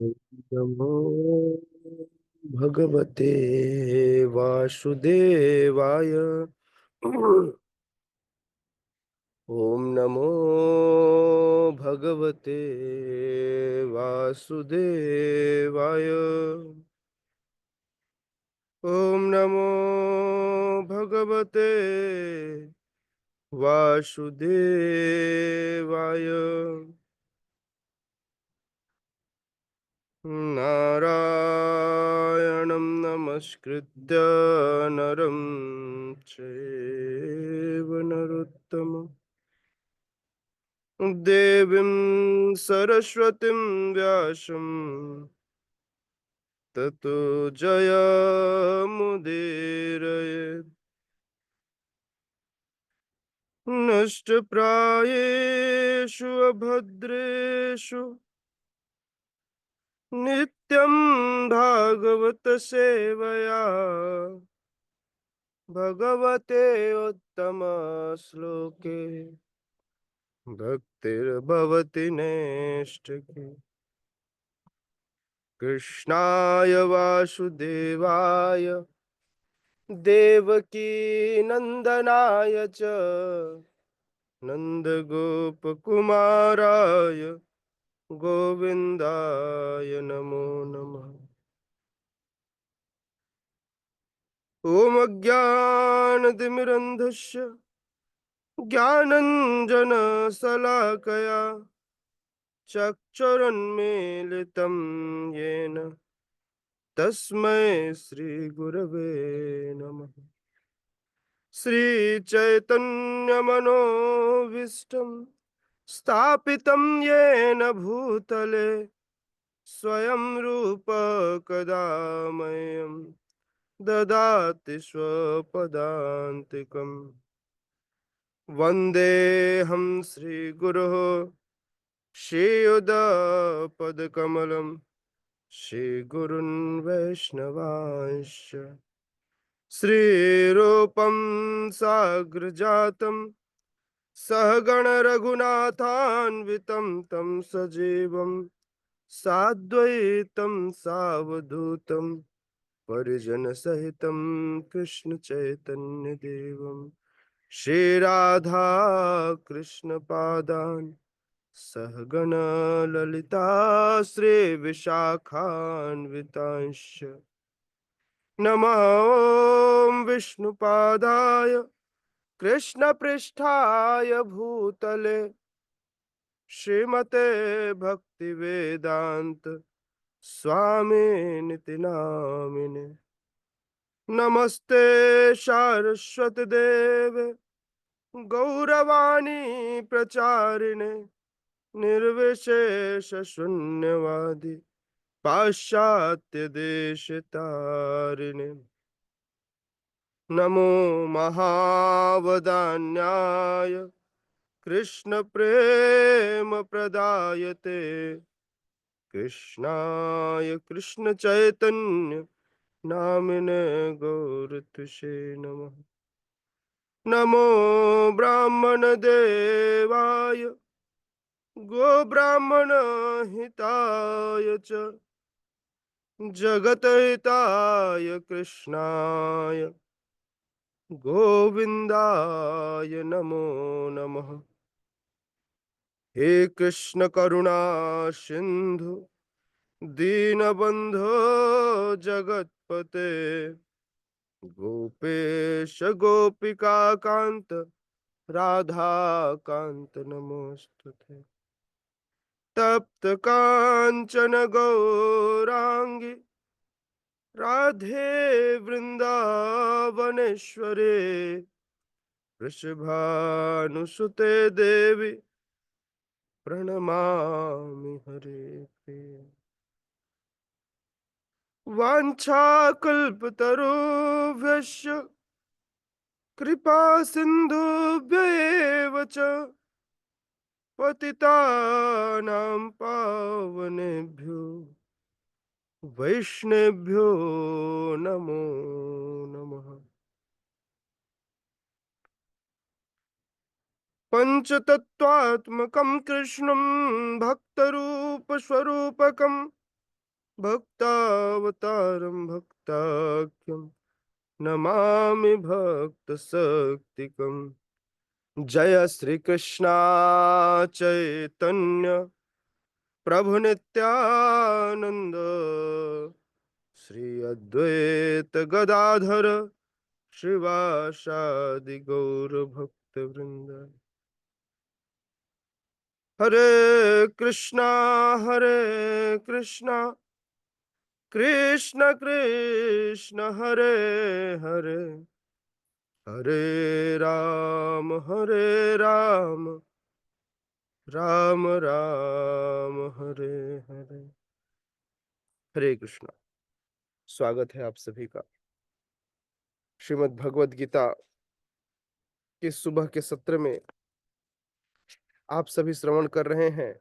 नमो भगवते वासुदेवाय। ओम नमो भगवते वासुदेवाय। ओम नमो भगवते वासुदेवाय। नारायणं नमस्कृत्य नरं चैव नरोत्तमं देवीं सरस्वतीं व्यासं ततो जयमुदीरयेत्। नष्टप्रायेषु अभद्रेषु नित्यं भागवत सेवया भगवते उत्तम श्लोके भक्तिर्भवति नैष्ठिकी। कृष्णाय वासुदेवाय देवकी नंदनाय च नंदगोपकुमाराय गोविन्दाय नमो नमः। ॐ अज्ञानतिमिरन्धस्य ज्ञानञ्जनशलाकया चक्षुरुन्मीलितं येन तस्मै श्रीगुरवे नमः। श्रीचैतन्यमनोभीष्टं स्थापितं येन भूतले स्वयं रूप कदा मह्यं ददाति स्वपदान्तिकम्। वन्देऽहं श्रीगुरोः श्रीयुतपदकमलं श्रीगुरुन् वैष्णवांश्च श्रीरूपं साग्रजातं सहगण रघुनाथान्वितं तं सजीवं साद्वैतं सावधूतं परिजनसहितं कृष्ण चैतन्य देवं श्रीराधा कृष्ण पादान् सहगण ललिता श्री विशाखान्वितांश्च नमः ॐ विष्णुपादाय कृष्णपृष्ठाय भूतले श्रीमते भक्तिवेदांत स्वामिनिति नामिने। नमस्ते सारस्वती देवे गौरवाणी प्रचारिणे निर्विशेष शून्यवादी पाश्चात्य देश तारिणे। नमो महावदान्याय कृष्ण प्रेम प्रदायते कृष्णाय कृष्ण चैतन्य नामिने गौरतुषे नमः। नमो ब्राह्मण देवाय गो ब्राह्मण हिताय च जगत हिताय कृष्णाय गोविंदाय नमो नमः। हे कृष्ण करुणा सिंधु दीनबंधो जगतपते गोपेश गोपिका कांत राधा कांत नमोस्तुते। तप्त कांचन गौरांगी राधे वृंदावनेश्वरे वृषभानुसुते देवी प्रणमामि हरे प्रिय। वाञ्छाकल्पतरुभ्यश्च कृपा सिन्धुभ्येव च पतितानां पावनेभ्यो वैष्णवेभ्यो नमो नमः। पञ्चतत्त्वात्मकं कृष्णं भक्तरूपस्वरूपकं भक्तावतारं भक्ताख्यं नमामि भक्तशक्तिकम्। जय श्री कृष्णा चैतन्य प्रभु नित्यानंद, श्री अद्वैत गदाधर श्रीवासादि गौर भक्त वृंद। हरे कृष्णा कृष्ण कृष्ण हरे हरे, हरे राम राम राम हरे हरे। हरे कृष्णा। स्वागत है आप सभी का श्रीमद् भगवद गीता के सुबह के सत्र में। आप सभी श्रवण कर रहे हैं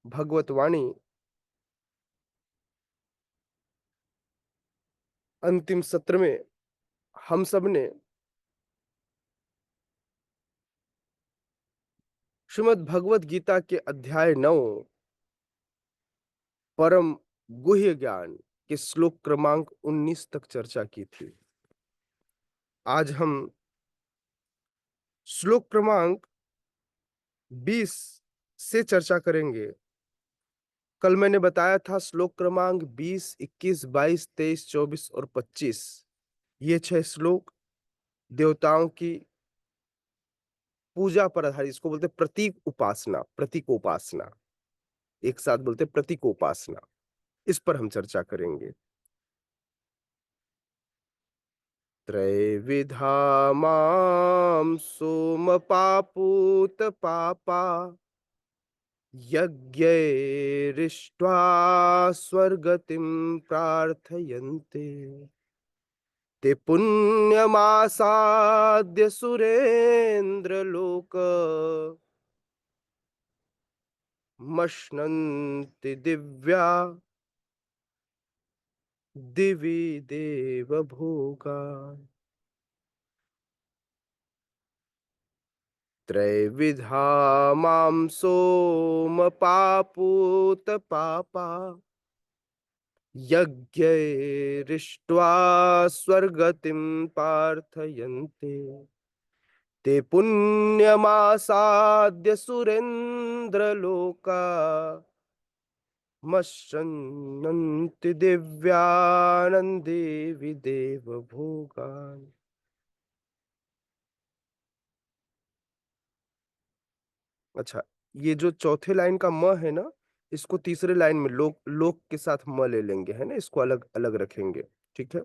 भगवत वाणी। अंतिम सत्र में हम सब ने श्रीमद् भगवद गीता के अध्याय 9 परम गुह्य ज्ञान के श्लोक क्रमांक 19 तक चर्चा की थी। आज हम श्लोक क्रमांक 20 से चर्चा करेंगे। कल मैंने बताया था श्लोक क्रमांक 20, 21, 22, 23, 24 और 25, ये 6 श्लोक देवताओं की पूजा पर आधारित, इसको बोलते प्रतीक उपासना, प्रतीकोपासना, एक साथ बोलते प्रतीकोपासना। इस पर हम चर्चा करेंगे। त्रैविधा मां सोमपापूत पापा, यज्ञैरिष्ट्वा स्वर्गतिं प्रार्थयन्ते, ते पुण्यमासाद्य सुरेन्द्रलोक मश्नन्ति दिव्या दिवि देव भोगा। त्रैविधा मां सोमपापूत पापा, यज्ञैरिष्ट्वा स्वर्गतिं प्रार्थयन्ते, ते पुण्यमासाद्य सुरेन्द्रलोका मश्नन्ति दिव्यानन्दे विदेव भोगान्। अच्छा, ये जो चौथे लाइन का म है ना, इसको तीसरे लाइन में लोक लोक के साथ म ले लेंगे, है ना, इसको अलग अलग रखेंगे। ठीक है।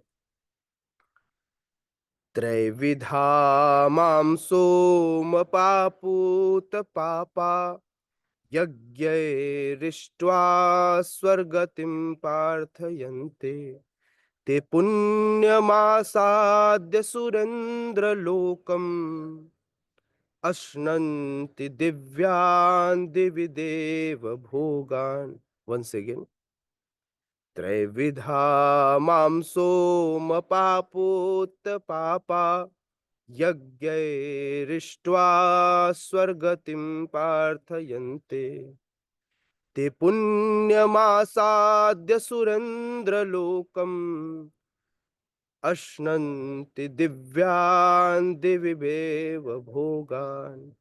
त्रैविधा मां सोमपापूत पापा, यज्ञैरिष्ट्वा स्वर्गतिं प्रार्थयन्ते, ते पुण्यमासाद्य सुरेन्द्रलोकम् अश्नन्ति दिव्यान् दिवि देव भोगान्। Once again. त्रैविधा मां सोमपापूत पापा, यज्ञैरिष्ट्वा स्वर्गतिं प्रार्थयन्ते, ते पुण्यमासाद्य सुरेन्द्रलोकम् अश्नन्ति दिव्यान् दिवि देव भोगान्।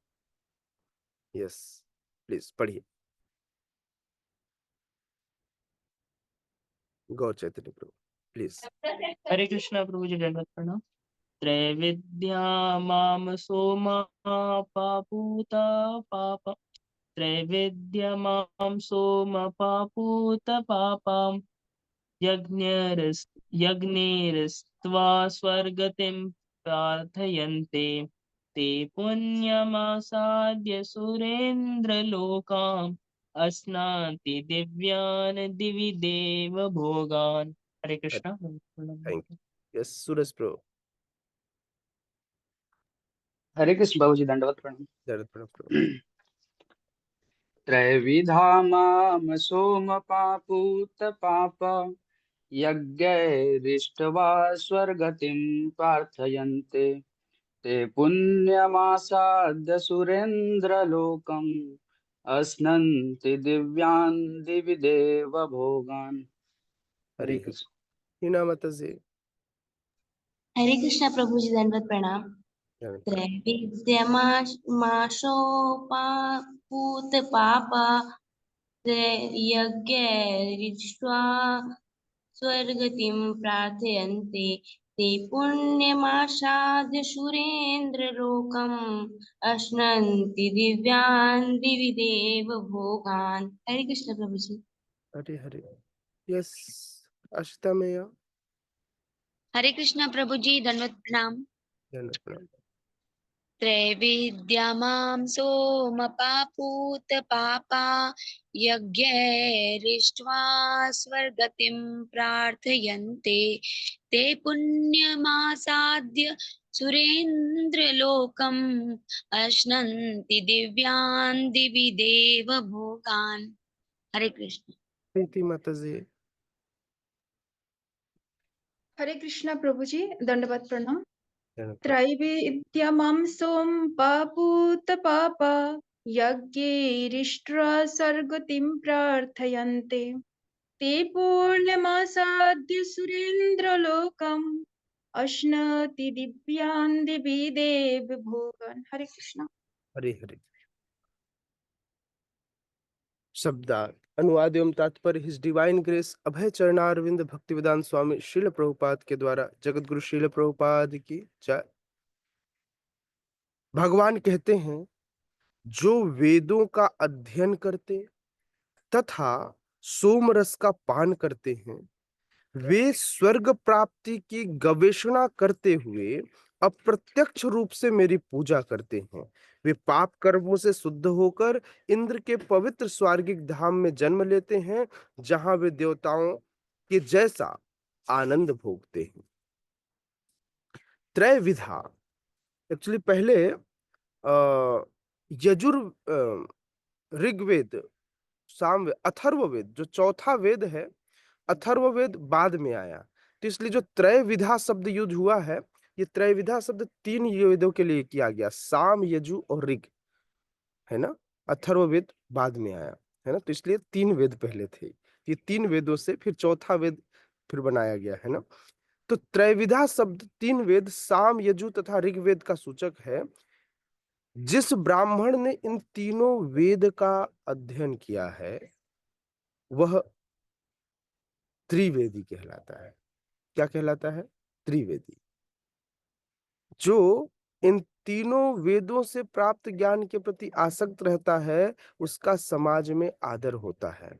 यस, प्लीज पढ़िए। गौर चैतन्य प्रभु प्लीज। हरे कृष्णा प्रभु जी, दंडवत प्रणाम। त्रैविद्या माम सोमा पापूता पाप, त्रैविद्या माम सोम पापूत पापम, यज्ञैस्त्वा स्वर्गतिं प्रार्थयन्ते, ते पुण्यमासाद्य सुरेन्द्रलोकाम् अश्नान्ति दिव्यान् दिवि देव भोगान्। Hare Krishna. Thank you. Yes, Suraj प्रभु। हरे कृष्ण बाबूजी, दंडवत प्रणाम। दंडवत प्रभु। त्रैविधा माम सोम पापूत पाप, यज्ञैरिष्ट्वा स्वर्गतिं प्रार्थयन्ते, ते पुण्यमासाद्य सुरेन्द्रलोकम् अश्नन्ति दिव्यान् दिवि देव भोगान्। हरे हरे हरे। कृष्ण। हीना माता जी। हरे कृष्णा प्रभु जी, दंडवत प्रणाम। त्रैविद्यमाशोपापूत पापा यज्ञैरिष्ट्वा स्वर्गतिं प्रार्थयन्ते ते पुण्यमासाद्य सुरेन्द्रलोकम् अश्नन्ति दिव्यान् दिवि देव भोगान्। हरे कृष्ण प्रभु जी। हरे हरे। यस, अशिता मैया। हरे कृष्णा प्रभु जी, दंडवत प्रणाम। दंडवत प्रणाम। त्रैविद्यमां सोमपापूत पापा यज्ञैरिष्ट्वा स्वर्गतिं प्रार्थयन्ते ते पुण्यमासाद्य सुरेन्द्रलोकम् अश्नन्ति दिव्यान् दिवि देव भोगान्। हरे कृष्ण। प्रीति माता जी। हरे कृष्णा प्रभु जी, दंडवत प्रणाम। दंडवत प्रणाम। त्रैविद्यमं सोमपापूत पापा यज्ञैरिष्ट्वा स्वर्गतिं प्रार्थयन्ते ते पूर्णमासाद्य सुरेन्द्रलोकम् अश्नति दिव्यान् दिवि देव भोगान्। हरे कृष्णा। हरे हरे। शब्दार्थ, अनुवाद एवं तात्पर्य। हिज डिवाइन ग्रेस अभय चरणारविंद भक्तिवेदांत स्वामी श्रील प्रभुपाद के द्वारा जगत गुरु श्रील प्रभुपाद की जय। भगवान कहते हैं, जो वेदों का अध्ययन करते तथा सोमरस का पान करते हैं, वे स्वर्ग प्राप्ति की गवेषणा करते हुए अप्रत्यक्ष रूप से मेरी पूजा करते हैं। वे पाप कर्मों से शुद्ध होकर इंद्र के पवित्र स्वर्गिक धाम में जन्म लेते हैं, जहां वे देवताओं के जैसा आनंद भोगते हैं। त्रैविधा, एक्चुअली पहले यजुर ऋग्वेद, सामवेद, अथर्ववेद जो चौथा वेद है, अथर्ववेद बाद में आया। तो इसलिए जो त्रैविधा शब्द यूज हुआ है, ये त्रैविधा शब्द 3 वेदों के लिए किया गया, साम, यजु और ऋग, है ना। अथर्ववेद बाद में आया, है ना। तो इसलिए 3 वेद पहले थे, ये 3 वेदों से फिर चौथा वेद फिर बनाया गया, है ना। तो त्रैविधा शब्द 3 वेद, साम, यजु तथा ऋग्वेद का सूचक है। जिस ब्राह्मण ने इन तीनों वेद का अध्ययन किया है, वह त्रिवेदी कहलाता है। क्या कहलाता है? त्रिवेदी। जो इन तीनों वेदों से प्राप्त ज्ञान के प्रति आसक्त रहता है, उसका समाज में आदर होता है।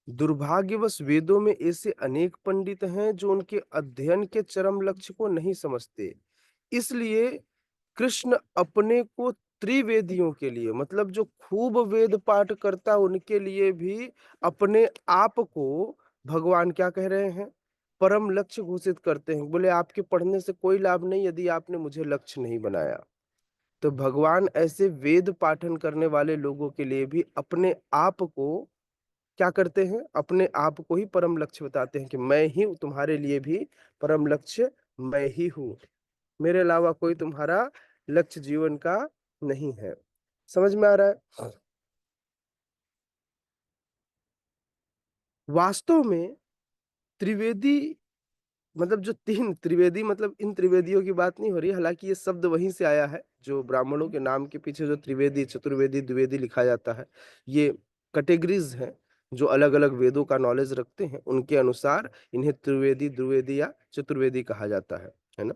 दुर्भाग्यवश वेदों में ऐसे अनेक पंडित हैं जो उनके अध्ययन के चरम लक्ष्य को नहीं समझते। इसलिए कृष्ण अपने को त्रिवेदियों के लिए, मतलब जो खूब वेद पाठ करता उनके लिए भी अपने आप को भगवान क्या कह रहे हैं? परम लक्ष्य घोषित करते हैं। बोले आपके पढ़ने से कोई लाभ नहीं यदि आपने मुझे लक्ष्य नहीं बनाया। तो भगवान ऐसे वेद पाठन करने वाले लोगों के लिए भी अपने आप को क्या करते हैं? अपने आप को ही परम लक्ष्य बताते हैं कि मैं ही तुम्हारे लिए भी परम लक्ष्य, मैं ही हूँ, मेरे अलावा कोई तुम्हारा लक्ष्य जीवन का नहीं है। समझ में आ रहा है? वास्तव में त्रिवेदी मतलब जो 3 त्रिवेदी, मतलब इन त्रिवेदियों की बात नहीं हो रही, हालांकि ये शब्द वहीं से आया है। जो ब्राह्मणों के नाम के पीछे जो त्रिवेदी, चतुर्वेदी, द्विवेदी लिखा जाता है, ये कैटेगरीज हैं जो अलग अलग वेदों का नॉलेज रखते हैं, उनके अनुसार इन्हें त्रिवेदी, द्विवेदी या चतुर्वेदी कहा जाता है ना।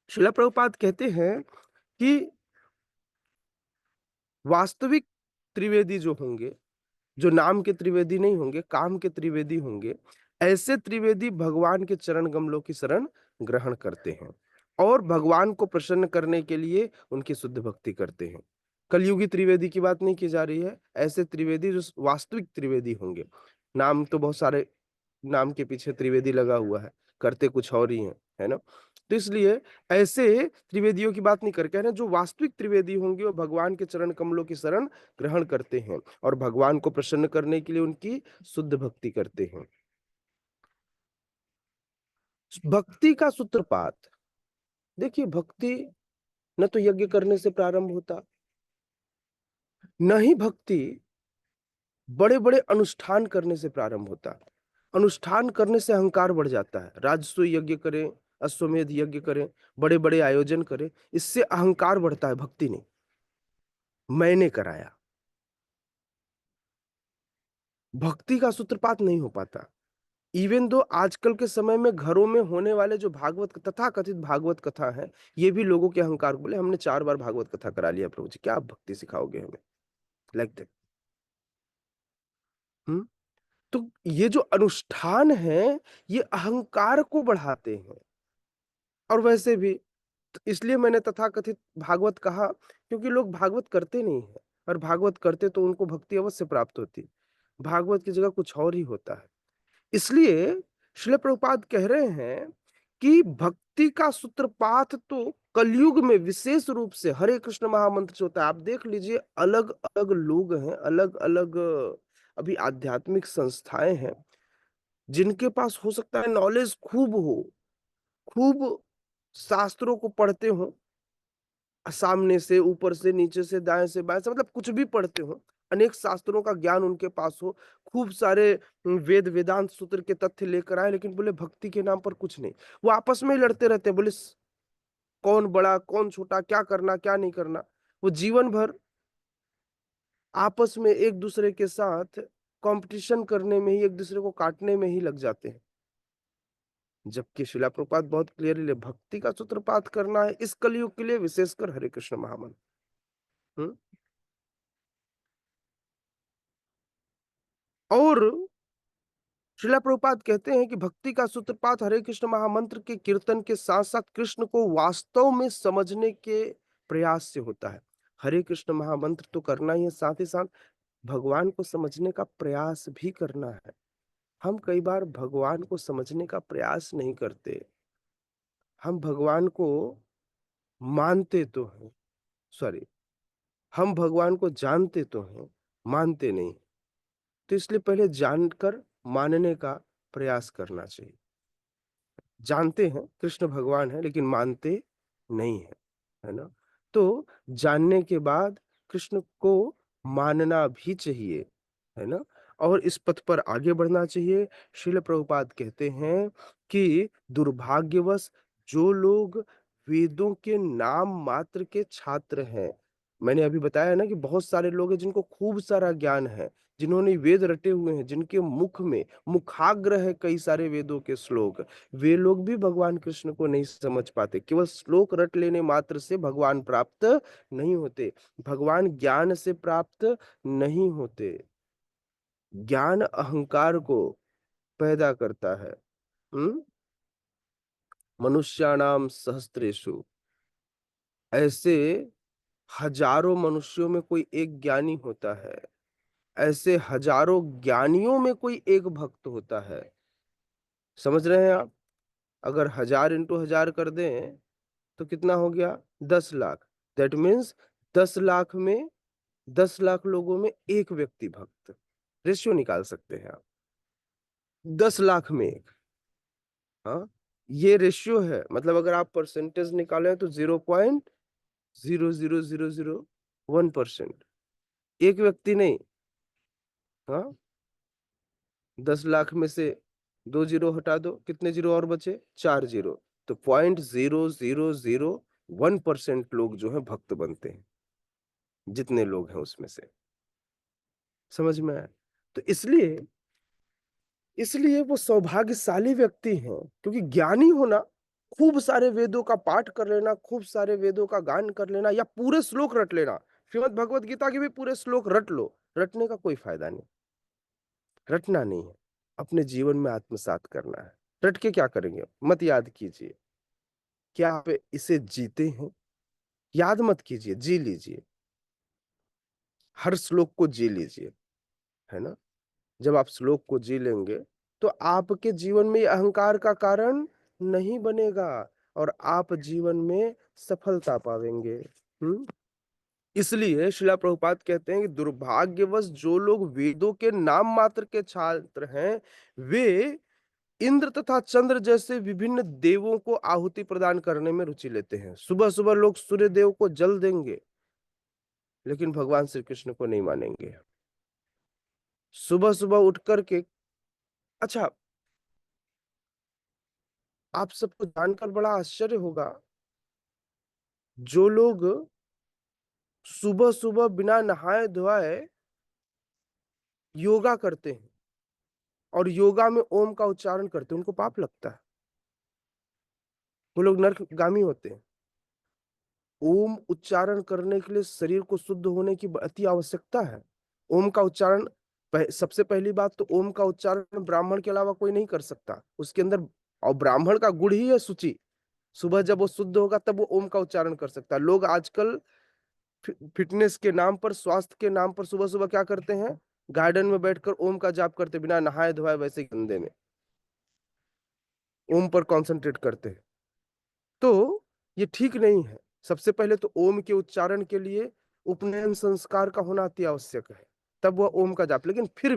श्रील प्रभुपाद कहते हैं कि वास्तविक त्रिवेदी जो होंगे, जो नाम के त्रिवेदी नहीं होंगे, काम के त्रिवेदी होंगे, ऐसे त्रिवेदी भगवान के चरण कमलों की शरण ग्रहण करते हैं और भगवान को प्रसन्न करने के लिए उनकी शुद्ध भक्ति करते हैं। कलयुगी त्रिवेदी की बात नहीं की जा रही है, ऐसे त्रिवेदी जो वास्तविक त्रिवेदी होंगे। नाम तो बहुत सारे, नाम के पीछे त्रिवेदी लगा हुआ है, करते कुछ और ही है ना। तो इसलिए ऐसे त्रिवेदियों की बात नहीं कर कह रहे हैं, जो वास्तविक त्रिवेदी होंगे वो भगवान के चरण कमलों की शरण ग्रहण करते हैं और भगवान को प्रसन्न करने के लिए उनकी शुद्ध भक्ति करते हैं। भक्ति का सूत्रपात देखिए, भक्ति न तो यज्ञ करने से प्रारंभ होता, न ही भक्ति बड़े बड़े अनुष्ठान करने से प्रारंभ होता। अनुष्ठान करने से अहंकार बढ़ जाता है। राजसूय यज्ञ करें, अश्वमेध यज्ञ करें, बड़े बड़े आयोजन करें, इससे अहंकार बढ़ता है, भक्ति नहीं। मैंने कराया, भक्ति का सूत्रपात नहीं हो पाता। इवन दो आजकल के समय में घरों में होने वाले जो भागवत तथा कथित भागवत कथा है, ये भी लोगों के अहंकार को बोले हमने 4 बार भागवत कथा करा लिया प्रभु जी, क्या आप भक्ति सिखाओगे हमें, लाइक दैट। तो ये जो अनुष्ठान है ये अहंकार को बढ़ाते हैं। और वैसे भी तो इसलिए मैंने तथाकथित भागवत कहा, क्योंकि लोग भागवत करते नहीं है, और भागवत करते तो उनको भक्ति अवश्य प्राप्त होती, भागवत की जगह कुछ और ही होता है। इसलिए श्रील प्रभुपाद कह रहे हैं कि भक्ति का सूत्रपात तो कलयुग में विशेष रूप से हरे कृष्ण महामंत्र से होता है। आप देख लीजिए, अलग अलग लोग हैं, अलग अलग अभी आध्यात्मिक संस्थाएं हैं जिनके पास हो सकता है नॉलेज खूब हो, खूब शास्त्रों को पढ़ते हो, सामने से, ऊपर से, नीचे से, दाएं से बाएं से, मतलब कुछ भी पढ़ते हो, अनेक शास्त्रों का ज्ञान उनके पास हो, खूब सारे वेद वेदांत सूत्र के तथ्य लेकर आए, लेकिन बोले भक्ति के नाम पर कुछ नहीं। वो आपस में ही लड़ते रहते हैं, बोले कौन बड़ा कौन छोटा, क्या करना क्या नहीं करना। वो जीवन भर आपस में एक दूसरे के साथ कंपटीशन करने में ही, एक दूसरे को काटने में ही लग जाते हैं। जबकि शिला प्रभुपाद बहुत क्लियरली भक्ति का सूत्रपात करना है इस कलयुग के लिए, विशेषकर हरे कृष्ण महामंत्र। और श्रीला प्रभुपाद कहते हैं कि भक्ति का सूत्रपात हरे कृष्ण महामंत्र के कीर्तन के साथ साथ कृष्ण को वास्तव में समझने के प्रयास से होता है। हरे कृष्ण महामंत्र तो करना ही है, साथ ही साथ भगवान को समझने का प्रयास भी करना है। हम कई बार भगवान को समझने का प्रयास नहीं करते, हम भगवान को मानते तो हैं, सॉरी, हम भगवान को जानते तो हैं, मानते नहीं। तो इसलिए पहले जानकर मानने का प्रयास करना चाहिए। जानते हैं कृष्ण भगवान है, लेकिन मानते नहीं है, है ना। तो जानने के बाद कृष्ण को मानना भी चाहिए, है ना, और इस पथ पर आगे बढ़ना चाहिए। श्रील प्रभुपाद कहते हैं कि दुर्भाग्यवश जो लोग वेदों के नाम मात्र के छात्र हैं, मैंने अभी बताया ना कि बहुत सारे लोग हैं जिनको खूब सारा ज्ञान है, जिन्होंने वेद रटे हुए हैं, जिनके मुख में मुखाग्र है कई सारे वेदों के श्लोक, वे लोग भी भगवान कृष्ण को नहीं समझ पाते। केवल श्लोक रट लेने मात्र से भगवान प्राप्त नहीं होते, भगवान ज्ञान से प्राप्त नहीं होते। ज्ञान अहंकार को पैदा करता है। मनुष्याणाम सहस्त्रेषु, ऐसे हजारों मनुष्यों में कोई एक ज्ञानी होता है, ऐसे हजारों ज्ञानियों में कोई एक भक्त होता है। समझ रहे हैं आप? अगर 1000 इंटू 1000 कर दें तो कितना हो गया? 10 लाख। दैट मीन्स 10 लाख में 10 लाख लोगों में एक व्यक्ति भक्त। रेशियो निकाल सकते हैं आप, 10 लाख में एक। हाँ, ये रेशियो है, मतलब अगर आप परसेंटेज निकालें तो 0.00001%, एक व्यक्ति नहीं। हाँ, 10 लाख में से 2 जीरो हटा दो, कितने जीरो और बचे? 4 जीरो। तो 0.0001% लोग जो है भक्त बनते हैं, जितने लोग हैं उसमें से। समझ में आया? तो इसलिए वो सौभाग्यशाली व्यक्ति हैं, क्योंकि ज्ञानी होना, खूब सारे वेदों का पाठ कर लेना, खूब सारे वेदों का गान कर लेना, या पूरे श्लोक रट लेना, श्रीमद् भगवत गीता के भी पूरे श्लोक रट लो, रटने का कोई फायदा नहीं। रटना नहीं है, अपने जीवन में आत्मसात करना है। रट के क्या करेंगे? मत याद कीजिए, क्या आप इसे जीते हैं? याद मत कीजिए, जी लीजिए, हर श्लोक को जी लीजिए, है ना। जब आप श्लोक को जी लेंगे तो आपके जीवन में अहंकार का कारण नहीं बनेगा और आप जीवन में सफलता पाएंगे। इसलिए श्रीला प्रभुपाद कहते हैं कि दुर्भाग्यवश जो लोग वेदों के नाम मात्र के छात्र हैं, वे इंद्र तथा चंद्र जैसे विभिन्न देवों को आहुति प्रदान करने में रुचि लेते हैं। सुबह सुबह लोग सूर्य देव को जल देंगे, लेकिन भगवान श्री कृष्ण को नहीं मानेंगे। सुबह सुबह उठ करके, अच्छा, आप सबको जानकर बड़ा आश्चर्य होगा, जो लोग सुबह सुबह बिना नहाए धोए योगा करते हैं और योगा में ओम का उच्चारण करते हैं, उनको पाप लगता है, वो लोग नरकगामी होते हैं। ओम उच्चारण करने के लिए शरीर को शुद्ध होने की अति आवश्यकता है। ओम का उच्चारण, सबसे पहली बात तो ओम का उच्चारण ब्राह्मण के अलावा कोई नहीं कर सकता, उसके अंदर, और ब्राह्मण का गुण ही है शुचि। सुबह जब वो शुद्ध होगा तब वो ओम का उच्चारण कर सकता है। लोग आजकल फिटनेस के नाम पर, स्वास्थ्य के नाम पर सुबह सुबह क्या करते हैं, गार्डन में बैठकर ओम का जाप करते, बिना नहाए धोए, वैसे गंदे में ओम पर कंसंट्रेट करते हैं। तो ये ठीक नहीं है। सबसे पहले तो ओम के उच्चारण के लिए उपनयन संस्कार का होना अति आवश्यक है, तब वह ओम का जाप। लेकिन फिर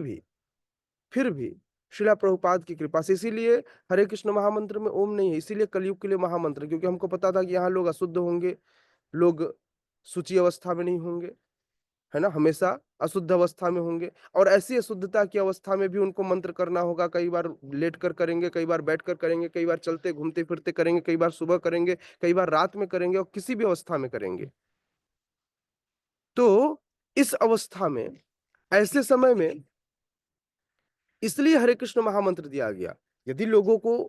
भी श्रीला प्रभुपाद की कृपा से, इसीलिए हरे कृष्ण महामंत्र में ओम नहीं है, इसीलिए कलयुग के लिए महामंत्र, क्योंकि हमको पता था कि यहाँ लोग अशुद्ध होंगे, लोग सूची अवस्था में नहीं होंगे, है ना, हमेशा अशुद्ध अवस्था में होंगे, और ऐसी अशुद्धता की अवस्था में भी उनको मंत्र करना होगा। कई बार लेट कर करेंगे, कई बार बैठ कर करेंगे, कई बार चलते घूमते फिरते करेंगे, कई बार सुबह करेंगे, कई बार रात में करेंगे, और किसी भी अवस्था में करेंगे। तो इस अवस्था में, ऐसे समय में, इसलिए हरे कृष्ण महामंत्र दिया गया। यदि लोगों को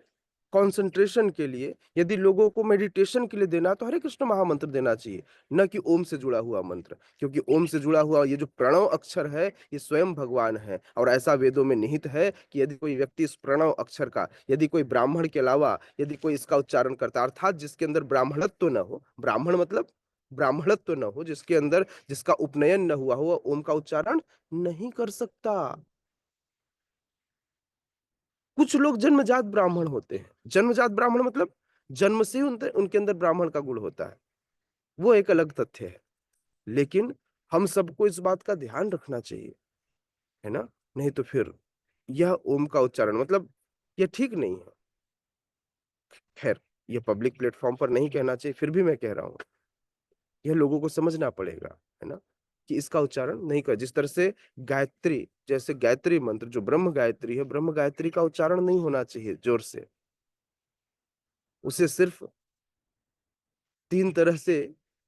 कंसंट्रेशन के लिए, यदि लोगों को मेडिटेशन के लिए देना, तो हरे कृष्ण महामंत्र देना चाहिए, न कि ओम से जुड़ा हुआ मंत्र। क्योंकि ओम से जुड़ा हुआ ये जो प्रणव अक्षर है, ये स्वयं भगवान है, और ऐसा वेदों में निहित है कि यदि कोई व्यक्ति इस प्रणव अक्षर का, यदि कोई ब्राह्मण के अलावा यदि कोई इसका उच्चारण करता, अर्थात जिसके अंदर ब्राह्मणत्व न हो, ब्राह्मण मतलब ब्राह्मणत्व न हो, जिसके अंदर, जिसका उपनयन न हुआ हो, ओम का उच्चारण नहीं कर सकता। कुछ लोग जन्मजात ब्राह्मण होते हैं। जन्मजात ब्राह्मण मतलब जन्म से ही उनके अंदर ब्राह्मण का गुण होता है, वो एक अलग तथ्य है। लेकिन हम सबको इस बात का ध्यान रखना चाहिए, है ना, नहीं तो फिर यह ओम का उच्चारण मतलब यह ठीक नहीं है। खैर, यह पब्लिक प्लेटफॉर्म पर नहीं कहना चाहिए, फिर भी मैं कह रहा हूं, यह लोगों को समझना पड़ेगा, है ना, कि इसका उच्चारण नहीं कर। जिस तरह से गायत्री, जैसे गायत्री मंत्र जो ब्रह्म गायत्री है, ब्रह्म गायत्री का उच्चारण नहीं होना चाहिए जोर से, उसे सिर्फ 3 तरह से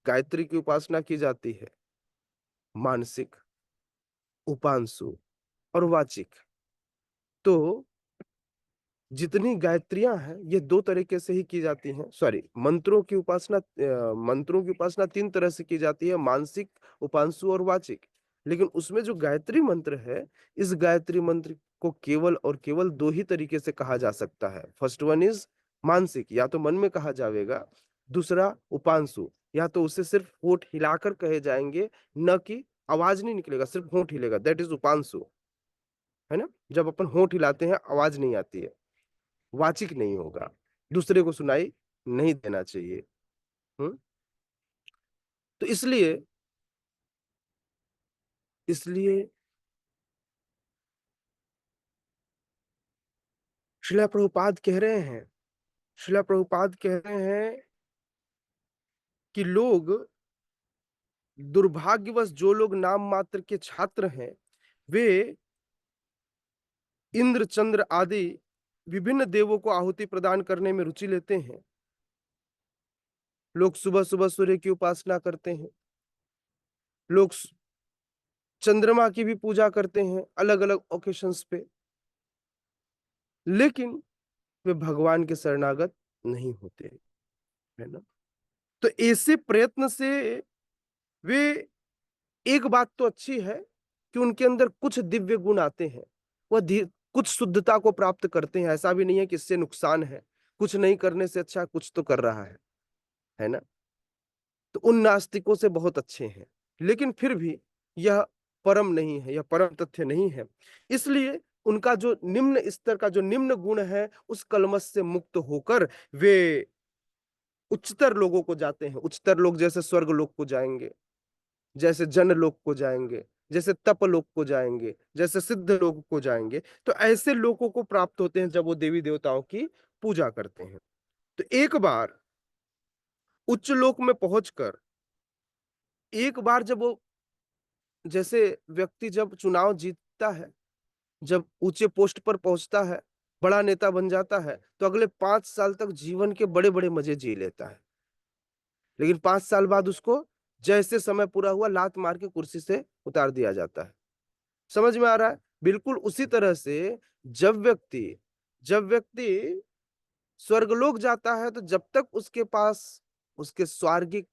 गायत्री की उपासना की जाती है, मानसिक, उपांशु और वाचिक। तो जितनी गायत्रियां हैं, ये 2 तरीके से ही की जाती हैं। सॉरी, मंत्रों की उपासना 3 तरह से की जाती है, मानसिक, उपांशु और वाचिक। लेकिन उसमें जो गायत्री मंत्र है, इस गायत्री मंत्र को केवल और केवल 2 ही तरीके से कहा जा सकता है। फर्स्ट वन इज मानसिक, या तो मन में कहा जाएगा। दूसरा उपांशु, या तो उसे सिर्फ होंठ हिलाकर कहे जाएंगे, न कि आवाज नहीं निकलेगा, सिर्फ होंठ हिलेगा, दैट इज उपांशु, है ना। जब अपन होंठ हिलाते हैं आवाज नहीं आती है, वाचिक नहीं होगा, दूसरे को सुनाई नहीं देना चाहिए। हम्म तो इसलिए श्रीला प्रभुपाद कह रहे हैं, श्रीला प्रभुपाद कह रहे हैं कि लोग, दुर्भाग्यवश जो लोग नाम मात्र के छात्र हैं, वे इंद्र चंद्र आदि विभिन्न देवों को आहुति प्रदान करने में रुचि लेते हैं। लोग सुबह सुबह सूर्य की उपासना करते हैं, लोग चंद्रमा की भी पूजा करते हैं अलग अलग ओकेशंस पे, लेकिन वे भगवान के शरणागत नहीं होते, है ना। तो ऐसे प्रयत्न से वे, एक बात तो अच्छी है कि उनके अंदर कुछ दिव्य गुण आते हैं, वह कुछ शुद्धता को प्राप्त करते हैं। ऐसा भी नहीं है कि इससे नुकसान है, कुछ नहीं करने से अच्छा कुछ तो कर रहा है ना। तो उन नास्तिकों से बहुत अच्छे हैं, लेकिन फिर भी यह परम नहीं है, यह परम तथ्य नहीं है। इसलिए उनका जो निम्न स्तर का जो निम्न गुण है, उस कलमश से मुक्त होकर वे उच्चतर लोगों को जाते हैं। उच्चतर लोग जैसे स्वर्ग लोक को जाएंगे, जैसे जन लोक को जाएंगे, जैसे तपलोक को जाएंगे, जैसे सिद्ध लोक को जाएंगे। तो ऐसे लोगों को प्राप्त होते हैं जब वो देवी देवताओं की पूजा करते हैं। तो एक बार उच्च लोक में पहुंचकर, एक बार जब वो, जैसे व्यक्ति जब चुनाव जीतता है, जब ऊंचे पोस्ट पर पहुंचता है, बड़ा नेता बन जाता है, तो अगले 5 साल तक जीवन के बड़े बड़े मजे जी लेता है। लेकिन 5 साल बाद उसको जैसे समय पूरा हुआ, लात मार के कुर्सी से उतार दिया जाता है। समझ में आ रहा है? बिल्कुल उसी तरह से जब व्यक्ति स्वर्गलोक जाता है, तो जब तक उसके पास उसके स्वार्गिक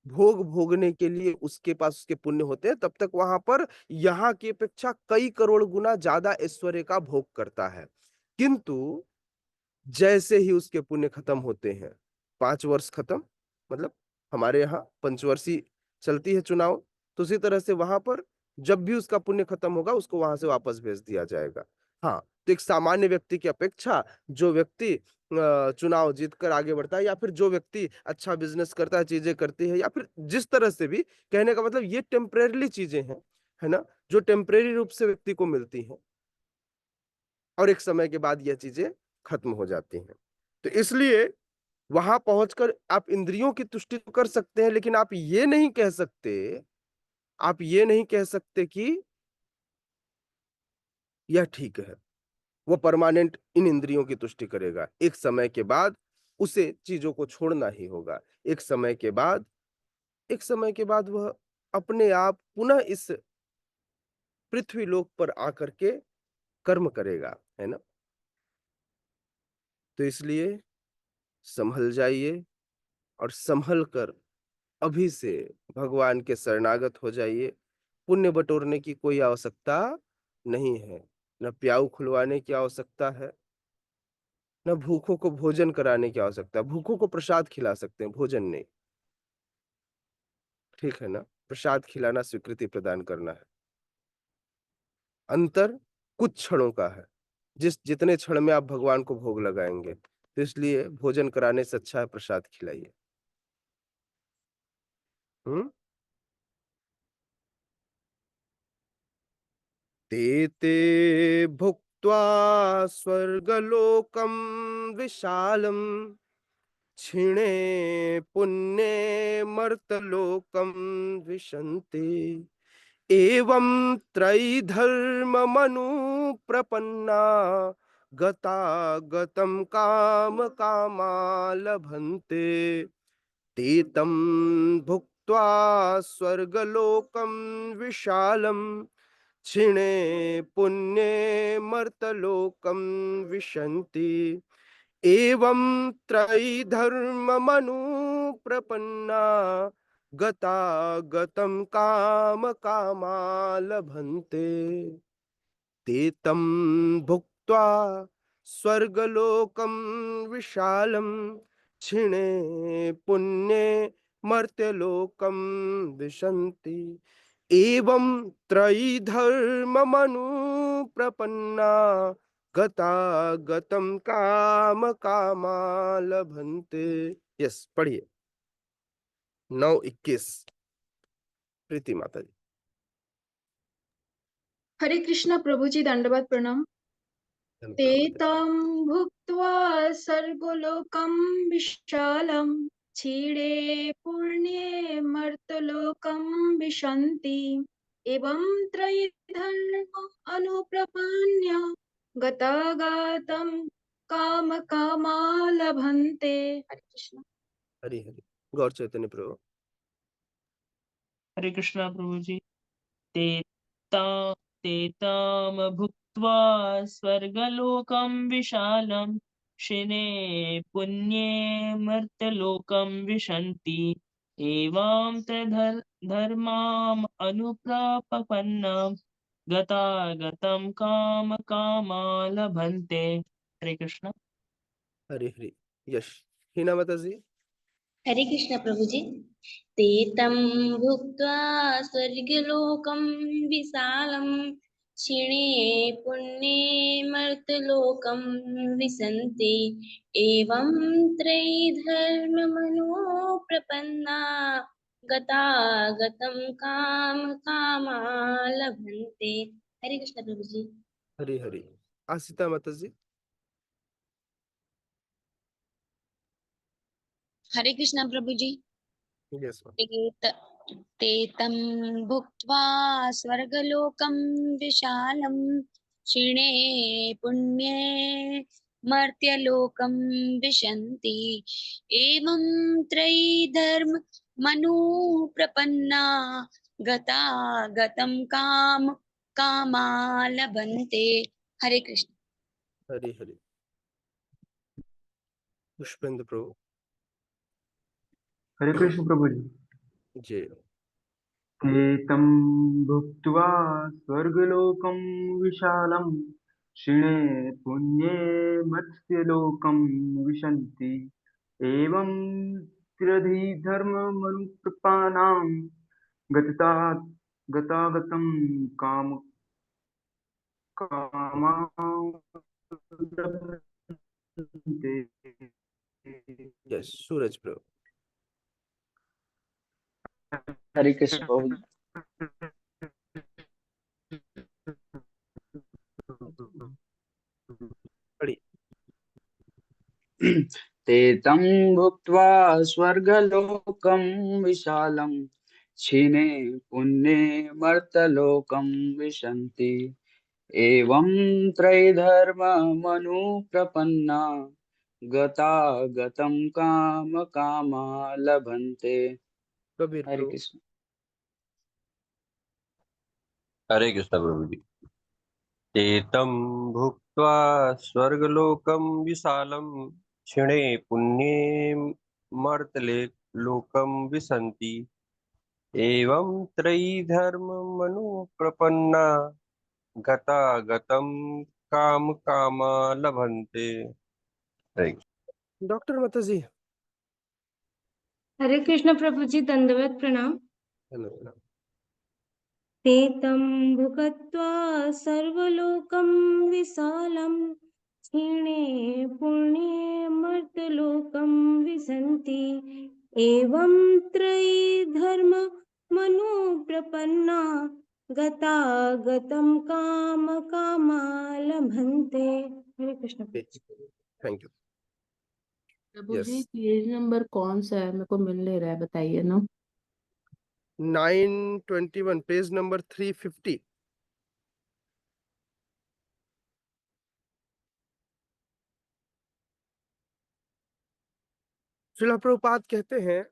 भोग भोगने के लिए उसके पास उसके पुण्य होते हैं, तब तक वहां पर यहाँ की अपेक्षा कई करोड़ गुना ज्यादा ऐश्वर्य का भोग करता है। किंतु जैसे ही उसके पुण्य खत्म होते हैं, 5 वर्ष खत्म, मतलब हमारे यहाँ पंचवर्षीय चलती है चुनाव, तो उसी तरह से वहां पर जब भी उसका पुण्य खत्म होगा, उसको वहां से वापस भेज दिया जाएगा। हाँ, तो एक सामान्य व्यक्ति की अपेक्षा जो व्यक्ति चुनाव जीत कर आगे बढ़ता है, या फिर जो व्यक्ति अच्छा बिजनेस करता है, चीजें करती है, या फिर जिस तरह से भी, कहने का मतलब ये टेम्परेरी चीजें हैं, है ना, जो टेम्परेरी रूप से व्यक्ति को मिलती हैं, और एक समय के बाद यह चीजें खत्म हो जाती हैं। तो इसलिए वहां पहुंचकर आप इंद्रियों की तुष्टि तो कर सकते हैं, लेकिन आप ये नहीं कह सकते कि यह ठीक है। वो परमानेंट इन इंद्रियों की तुष्टि करेगा। एक समय के बाद उसे चीजों को छोड़ना ही होगा। एक समय के बाद वह अपने आप पुनः इस पृथ्वी लोक पर आकर के कर्म करेगा, है ना। तो इसलिए संभल जाइए, और संभल कर अभी से भगवान के शरणागत हो जाइए। पुण्य बटोरने की कोई आवश्यकता नहीं है, न प्याऊ खुलवाने की आवश्यकता है, न भूखों को भोजन कराने की आवश्यकता है। भूखों को प्रसाद खिला सकते हैं, भोजन नहीं। ठीक है ना, प्रसाद खिलाना स्वीकृति प्रदान करना है। अंतर कुछ क्षणों का है, जितने क्षण में आप भगवान को भोग लगाएंगे। तो इसलिए भोजन कराने से अच्छा है प्रसाद खिलाइए। हम्म। ते ते भुक्त्वा स्वर्गलोकं विशालम् क्षीणे पुण्ये मर्तलोकं विशन्ति। एवं त्रैधर्ममनुप्रपन्ना गतागतं काम कामा लभन्ते। ते तं भुक्त्वा स्वर्गलोकं विशालम् क्षीणे पुण्ये मर्तलोकं विशन्ति। एवं त्रैधर्ममनुप्रपन्ना गतागतं काम कामा लभन्ते। ते तं भुक्त्वा स्वर्गलोकं विशालं क्षीणे पुण्ये मर्त्यलोकं विशन्ति। एवं त्रयीधर्ममनुप्रपन्ना गतागतं काम कामा लभन्ते। यस, पढ़िए 9:21। प्रीति माता जी। हरे कृष्णा प्रभु जी, दंडवत प्रणाम। धन ते प्रणाम माता जी। तं भुक्त्वा सर्गलोकं विशालं क्षीणे पुण्ये मर्तलोकं विशन्ति। एवं त्रयीधर्मम् अनुप्रपन्य गतागतं काम कामा लभन्ते। हरे कृष्ण। हरि हरि। गौर चैतन्य प्रभु। हरे कृष्णा प्रभु जी। ते ता ते ताम भुक्त्वा स्वर्गलोकं विशालं क्षिणे पुण्ये मर्त्यलोकं विशन्ति। एवं धर्माम् अनुप्रापन्ना गतागतं काम कामा लभन्ते। हरे कृष्ण। हरि हरि। यश। हिना माता जी। हरे कृष्ण प्रभु जी। ते तं भुक्त्वा स्वर्गलोकं विशालं क्षीणे पुण्ये मर्त्यलोकं विशन्ति। एवं त्रैधर्ममनो प्रपन्ना गतागतं काम कामा लभन्ते। हरे कृष्ण प्रभु जी। हरी हरी। आसिता माता जी। हरे कृष्ण प्रभु जी। Yes ma'am. ते तं भुक्त्वा स्वर्गलोकं विशालं क्षीणे पुण्ये मर्त्यलोकं विशन्ति। एवं त्रयी धर्म मनु प्रपन्ना गता गतं काम कामा लभन्ते। हरे कृष्ण। हरी हरी। पुष्पेंद्र प्रभु हरे कृष्ण प्रभु जी। जी। ते तं भुक्त्वा स्वर्गलोकं विशालं क्षीणे पुण्ये मत्स्यलोकं विशन्ति। एवं त्रिधर्ममनुप्रपाणां गतता गतागतं काम कामा लभन्ते। यस सूरज प्रभु। हरे कृष्ण प्रभु जी। बड़ी ते तं भुक्त्वा स्वर्गलोकं विशालं क्षीणे पुण्ये मर्त्यलोकं विशन्ति। एवं त्रैधर्ममनुप्रपन्ना गतागतं काम कामा लभन्ते। कबीर हरे प्रभु। कृष्ण। हरे कृष्ण प्रभु जी। एतं भुक्त्वा स्वर्गलोकं विशालं क्षिणे पुण्ये मर्तले लोकं विशन्ति। एवं त्रयी धर्ममनुप्रपन्ना गता गतं काम कामा लभन्ते। हरे डॉक्टर माता जी। हरे कृष्ण प्रभु जी, दंडवत प्रणाम। हेलो। ते तं भुक्त्वा सर्वलोकं विशालं क्षीणे पुण्ये मर्त्यलोकं विशन्ति। एवं त्रयी धर्म मनुप्रपन्ना गतागतं काम कामा लभन्ते। हरे कृष्ण प्रभु जी। Thank you. प्रभु यस। जी, पेज नंबर कौन सा है? मेरे को मिल नहीं रहा है, बताइए ना। 921 पेज नंबर 350। श्रील प्रभुपाद कहते हैं,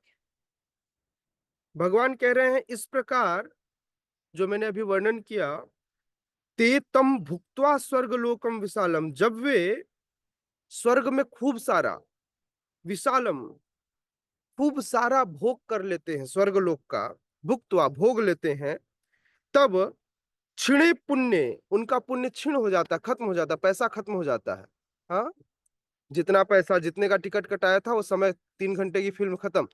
भगवान कह रहे हैं इस प्रकार जो मैंने अभी वर्णन किया, ते तम भुक्त्वा स्वर्गलोकम विशालम, जब वे स्वर्ग में खूब सारा, विशालम खूब सारा भोग कर लेते हैं, स्वर्गलोक का भुक्त्वा भोग लेते हैं, तब क्षीणे पुण्य, उनका पुण्य क्षीण हो जाता, खत्म हो जाता, पैसा खत्म हो जाता है। हाँ, जितना पैसा, जितने का टिकट कटाया था, वो समय 3 घंटे की फिल्म खत्म,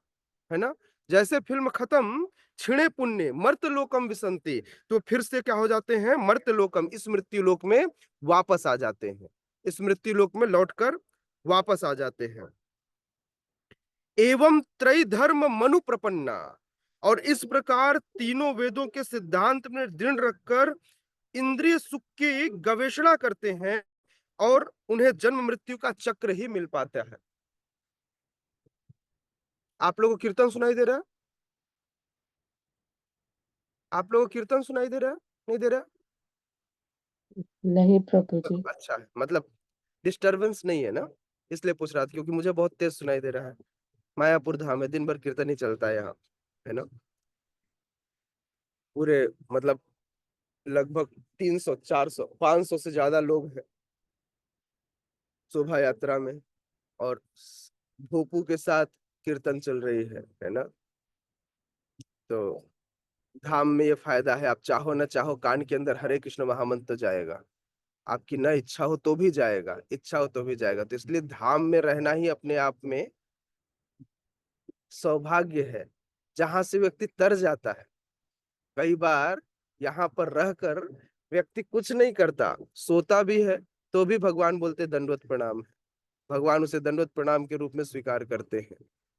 है ना। जैसे फिल्म खत्म, क्षीणे पुण्य मर्त्यलोकम विसंति, तो फिर से क्या हो जाते हैं, मर्त्यलोकम, इस मृत्यु लोक में वापस आ जाते हैं, इस मृत्यु लोक में लौटकर वापस आ जाते हैं। एवं त्रय धर्म मनु प्रपन्ना, और इस प्रकार तीनों वेदों के सिद्धांत में दृढ़ रखकर इंद्रिय सुख की गवेषणा करते हैं और उन्हें जन्म मृत्यु का चक्र ही मिल पाता है। आप लोगों को कीर्तन सुनाई दे रहा है? आप लोगों को कीर्तन सुनाई दे रहा है? नहीं दे रहा? नहीं प्रभु जी। अच्छा है, मतलब डिस्टरबेंस नहीं है ना, इसलिए पूछ रहा था, क्योंकि मुझे बहुत तेज सुनाई दे रहा है। मायापुर धाम में दिन भर कीर्तन ही चलता है यहाँ, है ना। पूरे मतलब लगभग 300 400 500 से ज्यादा लोग हैं शोभा यात्रा में, और भोपू के साथ कीर्तन चल रही है ना। तो धाम में ये फायदा है, आप चाहो ना चाहो कान के अंदर हरे कृष्ण महामंत्र तो जाएगा, आपकी न इच्छा हो तो भी जाएगा, इच्छा हो तो भी जाएगा। तो इसलिए धाम में रहना ही अपने आप में सौभाग्य है, जहां से व्यक्ति तर जाता है। कई बार यहाँ पर रहकर व्यक्ति कुछ नहीं करता, सोता भी है, तो भी भगवान बोलते दंडवत प्रणाम है, भगवान उसे दंडवत प्रणाम के रूप में स्वीकार करते हैं।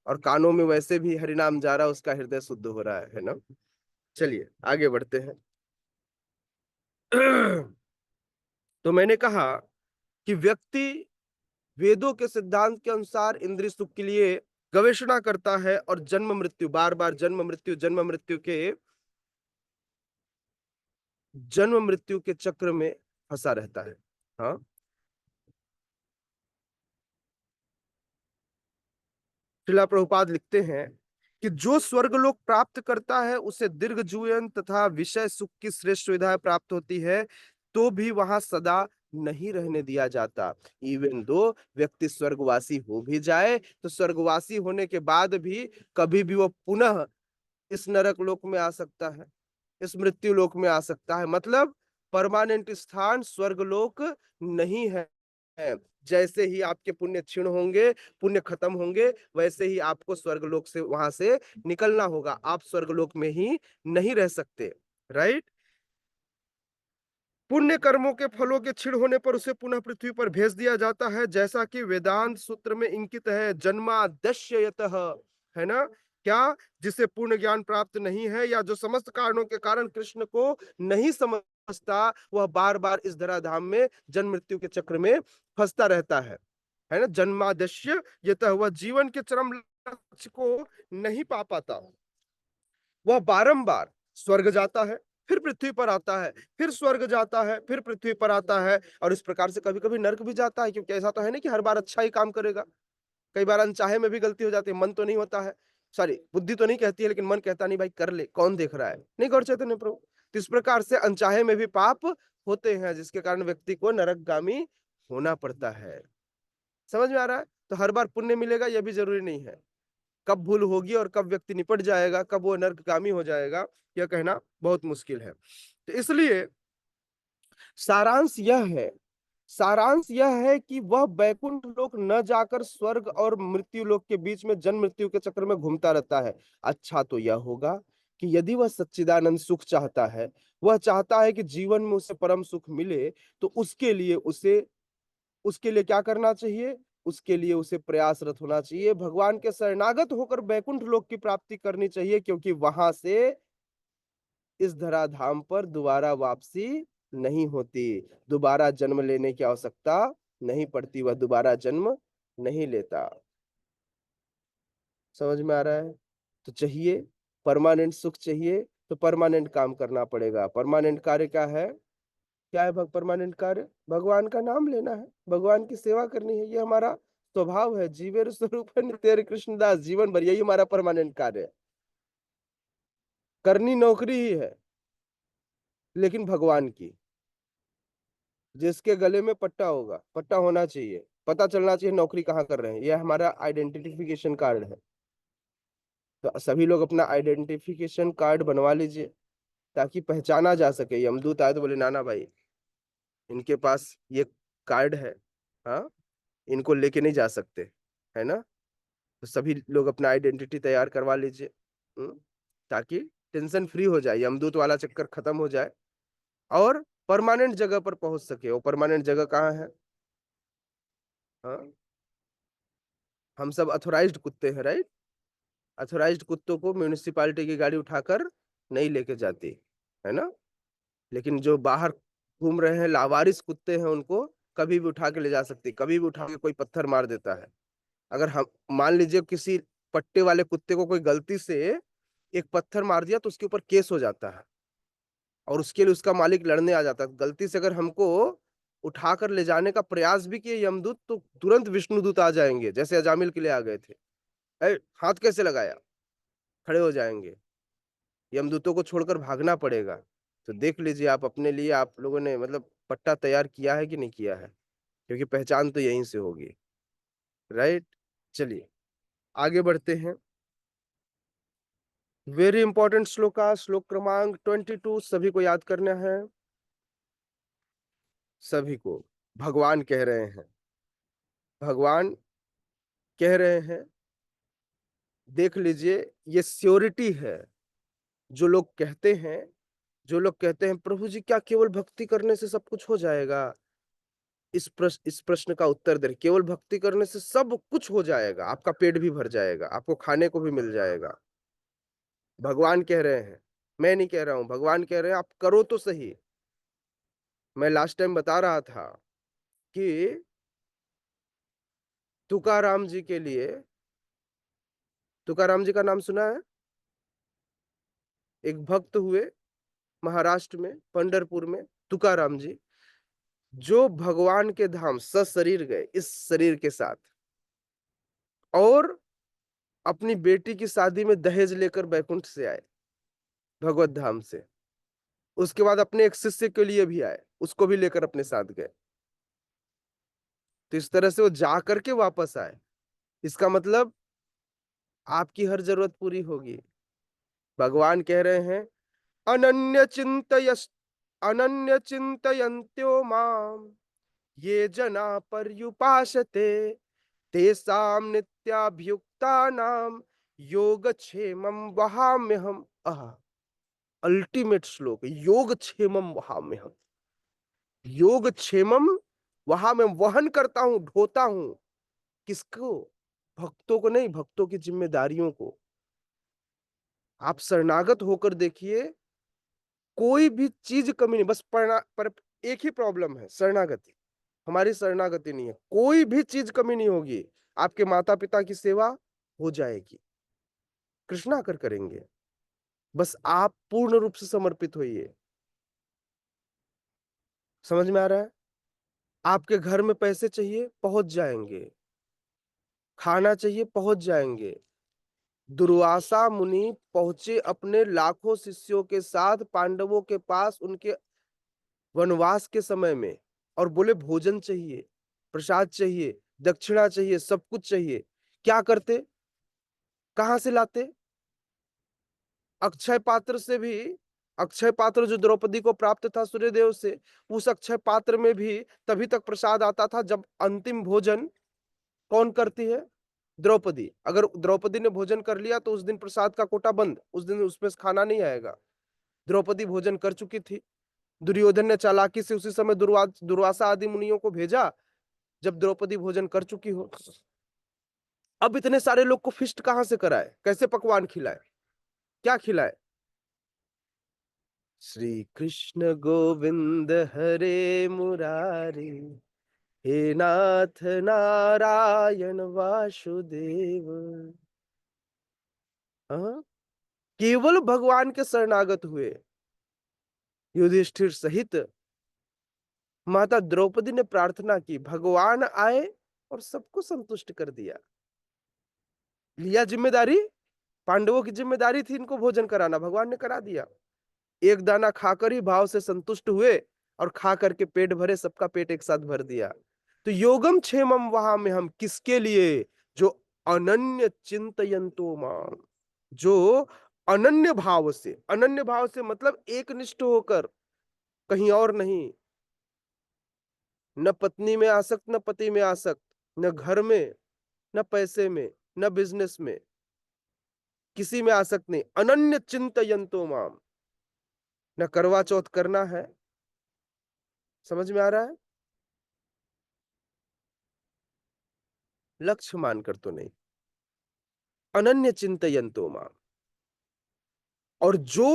और कानों में वैसे भी हरिनाम जा रहा है, उसका हृदय शुद्ध हो रहा है ना। चलिए आगे बढ़ते हैं। तो मैंने कहा कि व्यक्ति वेदों के सिद्धांत के अनुसार इंद्रिय सुख के लिए गवेषणा करता है और जन्म मृत्यु, बार बार जन्म मृत्यु के चक्र में फंसा रहता है। हाँ, श्रीला प्रभुपाद लिखते हैं कि जो स्वर्गलोक प्राप्त करता है उसे दीर्घ जीवन तथा विषय सुख की श्रेष्ठ सुविधाएं प्राप्त होती है, तो भी वहां सदा नहीं रहने दिया जाता। इवन दो व्यक्ति स्वर्गवासी हो भी जाए तो स्वर्गवासी होने के बाद भी कभी भी वो पुनः इस नरक लोक में आ सकता है, इस मृत्यु लोक में आ सकता है। मतलब परमानेंट स्थान स्वर्गलोक नहीं है। जैसे ही आपके पुण्य क्षीण होंगे, पुण्य खत्म होंगे, वैसे ही आपको स्वर्गलोक से वहां से निकलना होगा। आप स्वर्गलोक में ही नहीं रह सकते। राइट। पुण्य कर्मों के फलों के क्षीण होने पर उसे पुनः पृथ्वी पर भेज दिया जाता है, जैसा कि वेदांत सूत्र में इंकित है, जन्माद्यश्यतः, है ना। क्या? जिसे पूर्ण ज्ञान प्राप्त नहीं है या जो समस्त कारणों के कारण कृष्ण को नहीं समझता, वह बार बार इस धराधाम में जन्म मृत्यु के चक्र में फंसता रहता है ना। जन्माद्यश्य यतः, वह जीवन के चरम लक्ष्य को नहीं पा पाता। वह बारंबार स्वर्ग जाता है, फिर पृथ्वी पर आता है, फिर स्वर्ग जाता है, फिर पृथ्वी पर आता है, और इस प्रकार से कभी कभी नर्क भी जाता है, क्योंकि ऐसा तो है नहीं कि हर बार अच्छा ही काम करेगा। कई बार अनचाहे में भी गलती हो जाती है, मन तो नहीं होता है, सॉरी बुद्धि तो नहीं कहती है, लेकिन मन कहता नहीं भाई कर ले, कौन देख रहा है, नहीं गौर चैतन्य प्रभु। तो इस प्रकार से अनचाहे में भी पाप होते हैं, जिसके कारण व्यक्ति को नरकगामी होना पड़ता है। समझ में आ रहा है? तो हर बार पुण्य मिलेगा यह भी जरूरी नहीं है। कब भूल होगी और कब व्यक्ति निपट जाएगा, कब वो नरकगामी हो जाएगा, यह कहना बहुत मुश्किल है। तो इसलिए सारांश यह है कि वह बैकुंठ लोक न जाकर स्वर्ग और मृत्यु लोक के बीच में जन्म मृत्यु के चक्र में घूमता रहता है। अच्छा तो यह होगा कि यदि वह सच्चिदानंद सुख चाहता है, वह चाहता है कि जीवन में उसे परम सुख मिले, तो उसके लिए क्या करना चाहिए? उसके लिए उसे प्रयासरत होना चाहिए, भगवान के शरणागत होकर बैकुंठ लोक की प्राप्ति करनी चाहिए, क्योंकि वहां से इस धराधाम पर दोबारा वापसी नहीं होती, दोबारा जन्म लेने की आवश्यकता नहीं पड़ती, वह दोबारा जन्म नहीं लेता। समझ में आ रहा है? तो चाहिए परमानेंट सुख, चाहिए तो परमानेंट काम करना पड़ेगा। परमानेंट कार्य क्या है? परमानेंट कार्य भगवान का नाम लेना है, भगवान की सेवा करनी है, ये हमारा स्वभाव है। जीवेर स्वरूप है नित्य कृष्णदास, जीवन भर यही हमारा परमानेंट कार्य है। करनी नौकरी ही है, लेकिन भगवान की। जिसके गले में पट्टा होगा, पट्टा होना चाहिए, पता चलना चाहिए नौकरी कहाँ कर रहे हैं, यह हमारा आइडेंटिफिकेशन कार्ड है। तो सभी लोग अपना आइडेंटिफिकेशन कार्ड बनवा लीजिए, ताकि पहचाना जा सके। यमदूत आए तो बोले नाना भाई इनके पास ये कार्ड है, हाँ, इनको लेके नहीं जा सकते, है ना। तो सभी लोग अपना आइडेंटिटी तैयार करवा लीजिए, ताकि टेंशन फ्री हो जाए, यमदूत वाला चक्कर खत्म हो जाए और परमानेंट जगह पर पहुंच सके। वो परमानेंट जगह कहाँ है? हाँ, हम सब अथोराइज्ड कुत्ते हैं, राइट। अथोराइज्ड कुत्तों को म्यूनिसिपालिटी की गाड़ी उठाकर नहीं लेके जाती, है ना। लेकिन जो बाहर घूम रहे हैं लावारिस कुत्ते हैं, उनको कभी भी उठा के ले जा सकती, कभी भी उठा के कोई पत्थर मार देता है। अगर हम मान लीजिए किसी पट्टे वाले कुत्ते को कोई गलती से एक पत्थर मार दिया, तो उसके ऊपर केस हो जाता है और उसके लिए उसका मालिक लड़ने आ जाता है। गलती से अगर हमको उठाकर ले जाने का प्रयास भी किए यमदूत, तो तुरंत विष्णुदूत आ जाएंगे, जैसे अजामिल के लिए आ गए थे। हाथ कैसे लगाया, खड़े हो जाएंगे, यमदूतों को छोड़कर भागना पड़ेगा। तो देख लीजिए आप अपने लिए, आप लोगों ने मतलब पट्टा तैयार किया है कि नहीं किया है, क्योंकि पहचान तो यहीं से होगी, राइट। चलिए आगे बढ़ते हैं। वेरी इंपॉर्टेंट श्लोका, श्लोक क्रमांक 22 सभी को याद करना है। सभी को भगवान कह रहे हैं, भगवान कह रहे हैं, देख लीजिए, ये श्योरिटी है। जो लोग कहते हैं प्रभु जी क्या केवल भक्ति करने से सब कुछ हो जाएगा, इस प्रश्न का उत्तर दे। केवल भक्ति करने से सब कुछ हो जाएगा, आपका पेट भी भर जाएगा, आपको खाने को भी मिल जाएगा। भगवान कह रहे हैं, मैं नहीं कह रहा हूं, भगवान कह रहे हैं आप करो तो सही। मैं लास्ट टाइम बता रहा था कि तुकाराम जी के लिए, तुकाराम जी का नाम सुना है? एक भक्त हुए महाराष्ट्र में, पंढरपुर में, तुकाराम जी, जो भगवान के धाम सशरीर गए इस शरीर के साथ, और अपनी बेटी की शादी में दहेज लेकर बैकुंठ से आए, भगवत धाम से। उसके बाद अपने एक शिष्य के लिए भी आए, उसको भी लेकर अपने साथ गए। तो इस तरह से वो जा करके वापस आए। इसका मतलब आपकी हर जरूरत पूरी होगी। भगवान कह रहे हैं अनन्य चिंतयन्त्यो माम ये जना पर्युपासते तेषां नित्याभियुक्तानां योगक्षेमं वहाम्यहम्। अल्टीमेट श्लोक, योगक्षेमं वहाम्यहम्। योगक्षेमम, वहां मैं वहन करता हूं, ढोता हूं। किसको? भक्तों को नहीं, भक्तों की जिम्मेदारियों को। आप शरणागत होकर देखिए, कोई भी चीज कमी नहीं, बस पर एक ही प्रॉब्लम है, शरणागति। हमारी शरणागति नहीं है, कोई भी चीज कमी नहीं होगी। आपके माता पिता की सेवा हो जाएगी, कृष्णा कर करेंगे। बस आप पूर्ण रूप से समर्पित होइए। समझ में आ रहा है? आपके घर में पैसे चाहिए, पहुंच जाएंगे। खाना चाहिए, पहुंच जाएंगे। दुर्वासा मुनि पहुंचे अपने लाखों शिष्यों के साथ पांडवों के पास उनके वनवास के समय में, और बोले भोजन चाहिए, प्रसाद चाहिए, दक्षिणा चाहिए, सब कुछ चाहिए। क्या करते? कहां से लाते? अक्षय पात्र से भी। अक्षय पात्र जो द्रौपदी को प्राप्त था सूर्यदेव से, उस अक्षय पात्र में भी तभी तक प्रसाद आता था जब अंतिम भोजन कौन करती है? द्रौपदी। अगर द्रौपदी ने भोजन कर लिया तो उस दिन प्रसाद का कोटा बंद, उस दिन उसमें से खाना नहीं आएगा। द्रौपदी भोजन कर चुकी थी। दुर्योधन ने चालाकी से उसी समय दुर्वासा आदि मुनियों को भेजा जब द्रौपदी भोजन कर चुकी हो। अब इतने सारे लोग को फिस्ट कहां से कराए? कैसे पकवान खिलाए? क्या खिलाए? श्री कृष्ण गोविंद हरे मुरारी, हे नाथ नारायण वासुदेव। हाँ? केवल भगवान के शरणागत हुए युधिष्ठिर सहित माता द्रौपदी ने प्रार्थना की, भगवान आए और सबको संतुष्ट कर दिया। लिया जिम्मेदारी, पांडवों की जिम्मेदारी थी इनको भोजन कराना, भगवान ने करा दिया। एक दाना खाकर ही भाव से संतुष्ट हुए, और खा करके पेट भरे, सबका पेट एक साथ भर दिया। तो योगम क्षेमम वहां में हम किसके लिए? जो अनन्य चिंतयन्तो माम, जो अनन्य भाव से मतलब एक निष्ठ होकर, कहीं और नहीं। न पत्नी में आसक्त, न पति में आसक्त, न घर में, न पैसे में, न बिजनेस में, किसी में आसक्त नहीं। अनन्य चिंतयन्तो माम। न करवा चौथ करना है, समझ में आ रहा है? लक्ष्य मानकर तो नहीं, अनन्य चिंतयन्तो माम। और जो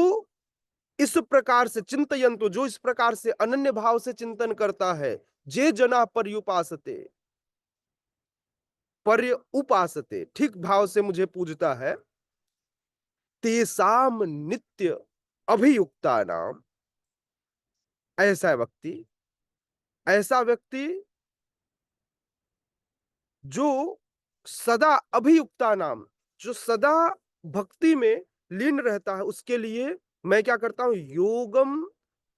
इस प्रकार से चिंतयन्तो, जो इस प्रकार से अनन्य भाव से चिंतन करता है, जे जना पर्युपासते, पर्य उपासते, ठीक भाव से मुझे पूजता है, तेसाम नित्य अभियुक्ता नाम। ऐसा व्यक्ति जो सदा अभियुक्ता नाम, जो सदा भक्ति में लीन रहता है, उसके लिए मैं क्या करता हूं?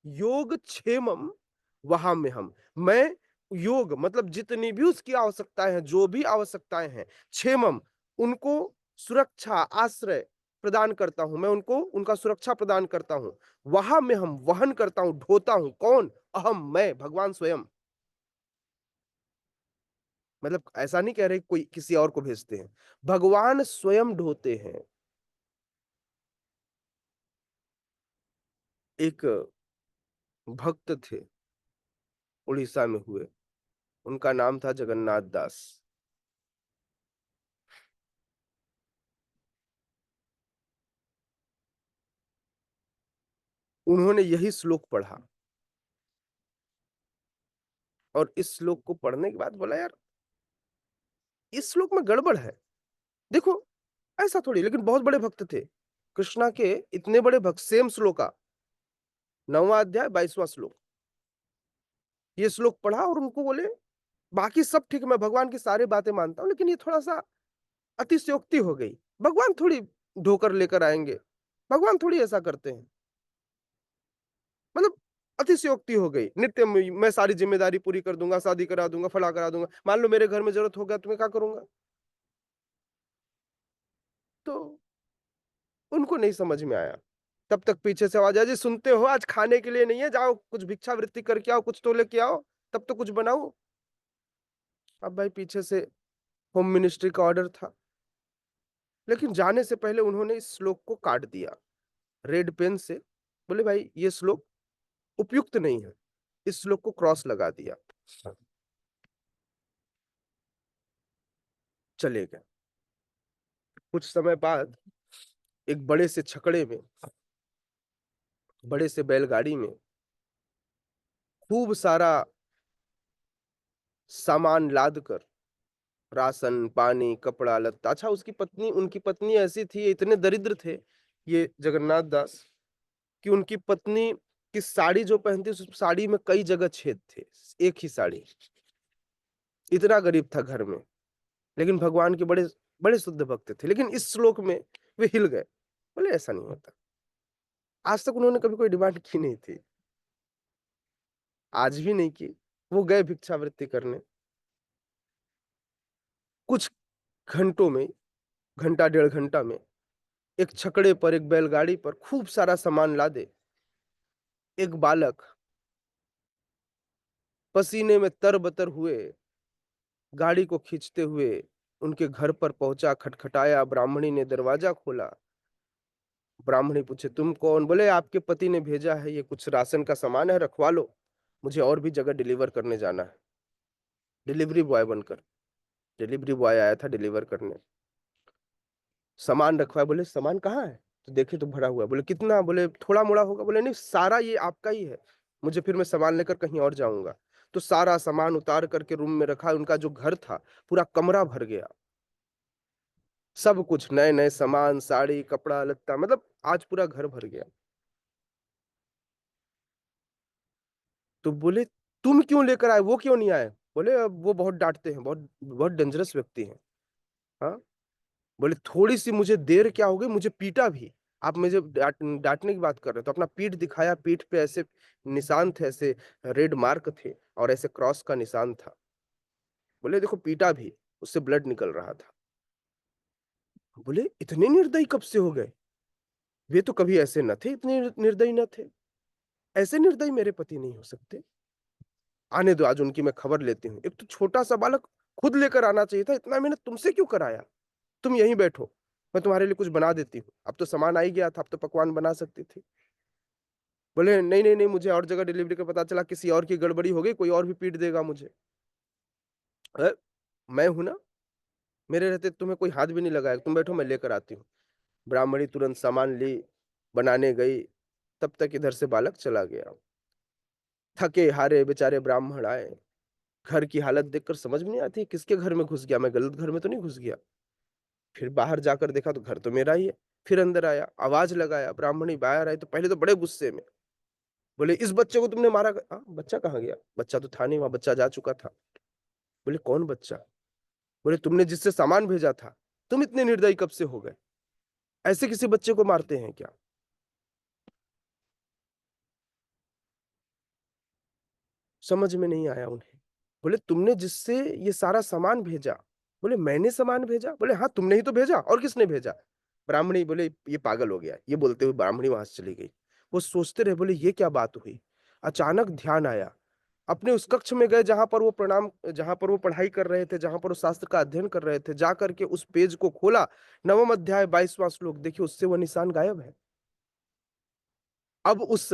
योग क्षेमम वहां में हम, मैं योग मतलब जितनी भी उसकी आवश्यकताएं हैं, जो भी आवश्यकताएं हैं, क्षेमम, उनको सुरक्षा आश्रय प्रदान करता हूं, मैं उनको उनका सुरक्षा प्रदान करता हूं। वहां में हम वहन करता हूं, ढोता हूं। कौन? अहम, मैं, भगवान स्वयं। मतलब ऐसा नहीं कह रहे कोई किसी और को भेजते हैं, भगवान स्वयं ढोते हैं। एक भक्त थे, उड़ीसा में हुए, उनका नाम था जगन्नाथ दास। उन्होंने यही श्लोक पढ़ा और इस श्लोक को पढ़ने के बाद बोला यार इस श्लोक में गड़बड़ है। देखो ऐसा थोड़ी, लेकिन बहुत बड़े भक्त थे कृष्णा के, इतने बड़े भक्त, सेम श्लोका, 9वां अध्याय 22वां श्लोक, ये श्लोक पढ़ा और उनको बोले बाकी सब ठीक, मैं भगवान की सारी बातें मानता हूं, लेकिन ये थोड़ा सा अतिशयोक्ति हो गई। भगवान थोड़ी ढोकर लेकर आएंगे, भगवान थोड़ी ऐसा करते हैं, मतलब अतिशयोक्ति हो गई। नित्य मैं सारी जिम्मेदारी पूरी कर दूंगा, शादी करा दूंगा, फला करा दूंगा, मान लो मेरे घर में जरूरत हो गया तो मैं क्या करूंगा? तो उनको नहीं समझ में आया। तब तक पीछे से आवाज आई, जी सुनते हो, आज खाने के लिए नहीं है, जाओ कुछ भिक्षावृत्ति करके आओ, कुछ तो लेके आओ, तब तो कुछ बनाओ। अब भाई पीछे से होम मिनिस्ट्री का ऑर्डर था, लेकिन जाने से पहले उन्होंने इस श्लोक को काट दिया रेड पेन से। बोले भाई ये श्लोक उपयुक्त नहीं है, इस श्लोक को क्रॉस लगा दिया, चले गए। कुछ समय बाद एक बड़े से छकड़े में, बड़े से बैलगाड़ी में खूब सारा सामान लाद कर, राशन पानी कपड़ा लत्ता। अच्छा उसकी पत्नी, उनकी पत्नी ऐसी थी, इतने दरिद्र थे ये जगन्नाथ दास कि उनकी पत्नी की साड़ी जो पहनती उस साड़ी में कई जगह छेद थे, एक ही साड़ी, इतना गरीब था घर में। लेकिन भगवान के बड़े बड़े शुद्ध भक्त थे। लेकिन इस श्लोक में वे हिल गए, बोले ऐसा नहीं होता। आज तक उन्होंने कभी कोई डिमांड की नहीं थी, आज भी नहीं की। वो गए भिक्षावृत्ति करने, कुछ घंटों में, घंटा 1.5 घंटा में एक छकड़े पर, एक बैलगाड़ी पर खूब सारा सामान लादे। एक बालक पसीने में तरबतर हुए गाड़ी को खींचते हुए उनके घर पर पहुंचा, खटखटाया, ब्राह्मणी ने दरवाजा खोला। ब्राह्मणी पूछे तुम कौन? बोले आपके पति ने भेजा है, ये कुछ राशन का सामान है, रखवा लो, मुझे और भी जगह डिलीवर करने जाना है। डिलीवरी बॉय बनकर, डिलीवरी बॉय आया था डिलीवर करने, सामान रखवाया। बोले सामान कहाँ है? तो देखे तो भरा हुआ। बोले कितना? बोले थोड़ा मोड़ा होगा। बोले नहीं सारा ये आपका ही है, मुझे फिर मैं सामान लेकर कहीं और जाऊंगा। तो सारा सामान उतार करके रूम में रखा। उनका जो घर था पूरा कमरा भर गया, सब कुछ नए नए सामान, साड़ी कपड़ा लत्ता, मतलब आज पूरा घर भर गया। तो बोले तुम क्यों लेकर आए, वो क्यों नहीं आए? बोले अब वो बहुत डांटते हैं, बहुत बहुत डेंजरस व्यक्ति हैं। हाँ, बोले थोड़ी सी मुझे देर क्या हो गई, मुझे पीटा भी, आप मुझे डांटने की बात कर रहे हो? तो अपना पीठ दिखाया, पीठ पे ऐसे निशान थे, ऐसे रेड मार्क थे और ऐसे क्रॉस का निशान था। बोले देखो पीटा भी, उससे ब्लड निकल रहा था। बोले इतने निर्दयी कब से हो गए? वे तो कभी ऐसे न थे, इतने निर्दयी न थे, ऐसे निर्दयी मेरे पति नहीं हो सकते। आने दो, आज उनकी मैं खबर लेती हूँ। एक तो छोटा सा बालक, खुद लेकर आना चाहिए था, इतना मैंने तुमसे क्यों कराया? तुम यहीं बैठो, मैं तुम्हारे लिए कुछ बना देती हूँ। अब तो सामान आ ही गया था, अब तो पकवान बना सकती थी। बोले नहीं नहीं नहीं, मुझे और जगह डिलीवरी का पता चला, किसी और की गड़बड़ी हो गई, कोई और भी पीट देगा मुझे। मैं हूं ना, मेरे रहते तुम्हें कोई हाथ भी नहीं लगाया, तुम बैठो मैं लेकर आती हूँ। ब्राह्मणी तुरंत सामान ली, बनाने गई, तब तक इधर से बालक चला गया। थके हारे बेचारे ब्राह्मण आए, घर की हालत देखकर समझ में नहीं आती किसके घर में घुस गया, मैं गलत घर में तो नहीं घुस गया। फिर बाहर जाकर देखा तो घर तो मेरा ही है। फिर अंदर आया, आवाज लगाया, ब्राह्मणी बाहर आई तो पहले तो बड़े गुस्से में बोले इस बच्चे को तुमने मारा? बच्चा कहाँ गया? बच्चा तो था नहीं वहां, बच्चा जा चुका था। बोले कौन बच्चा? बोले तुमने जिससे सामान भेजा था। तुम इतने निर्दयी कब से हो गए? ऐसे किसी बच्चे को मारते हैं क्या? समझ में नहीं आया उन्हें। बोले तुमने जिससे ये सारा सामान भेजा। बोले मैंने सामान भेजा? बोले हाँ तुमने ही तो भेजा, और किसने भेजा? ब्राह्मणी बोले ये पागल हो गया, ये बोलते हुए ब्राह्मणी वहां से चली गई। वो सोचते रहे, बोले ये क्या बात हुई। अचानक ध्यान आया, अपने उस कक्ष में गए जहां पर वो पढ़ाई कर रहे थे, जहां पर वो शास्त्र का अध्ययन कर रहे थे। जा करके उस पेज को खोला, 9वां अध्याय 22वां श्लोक, देखिए उससे वो निशान गायब है। अब उस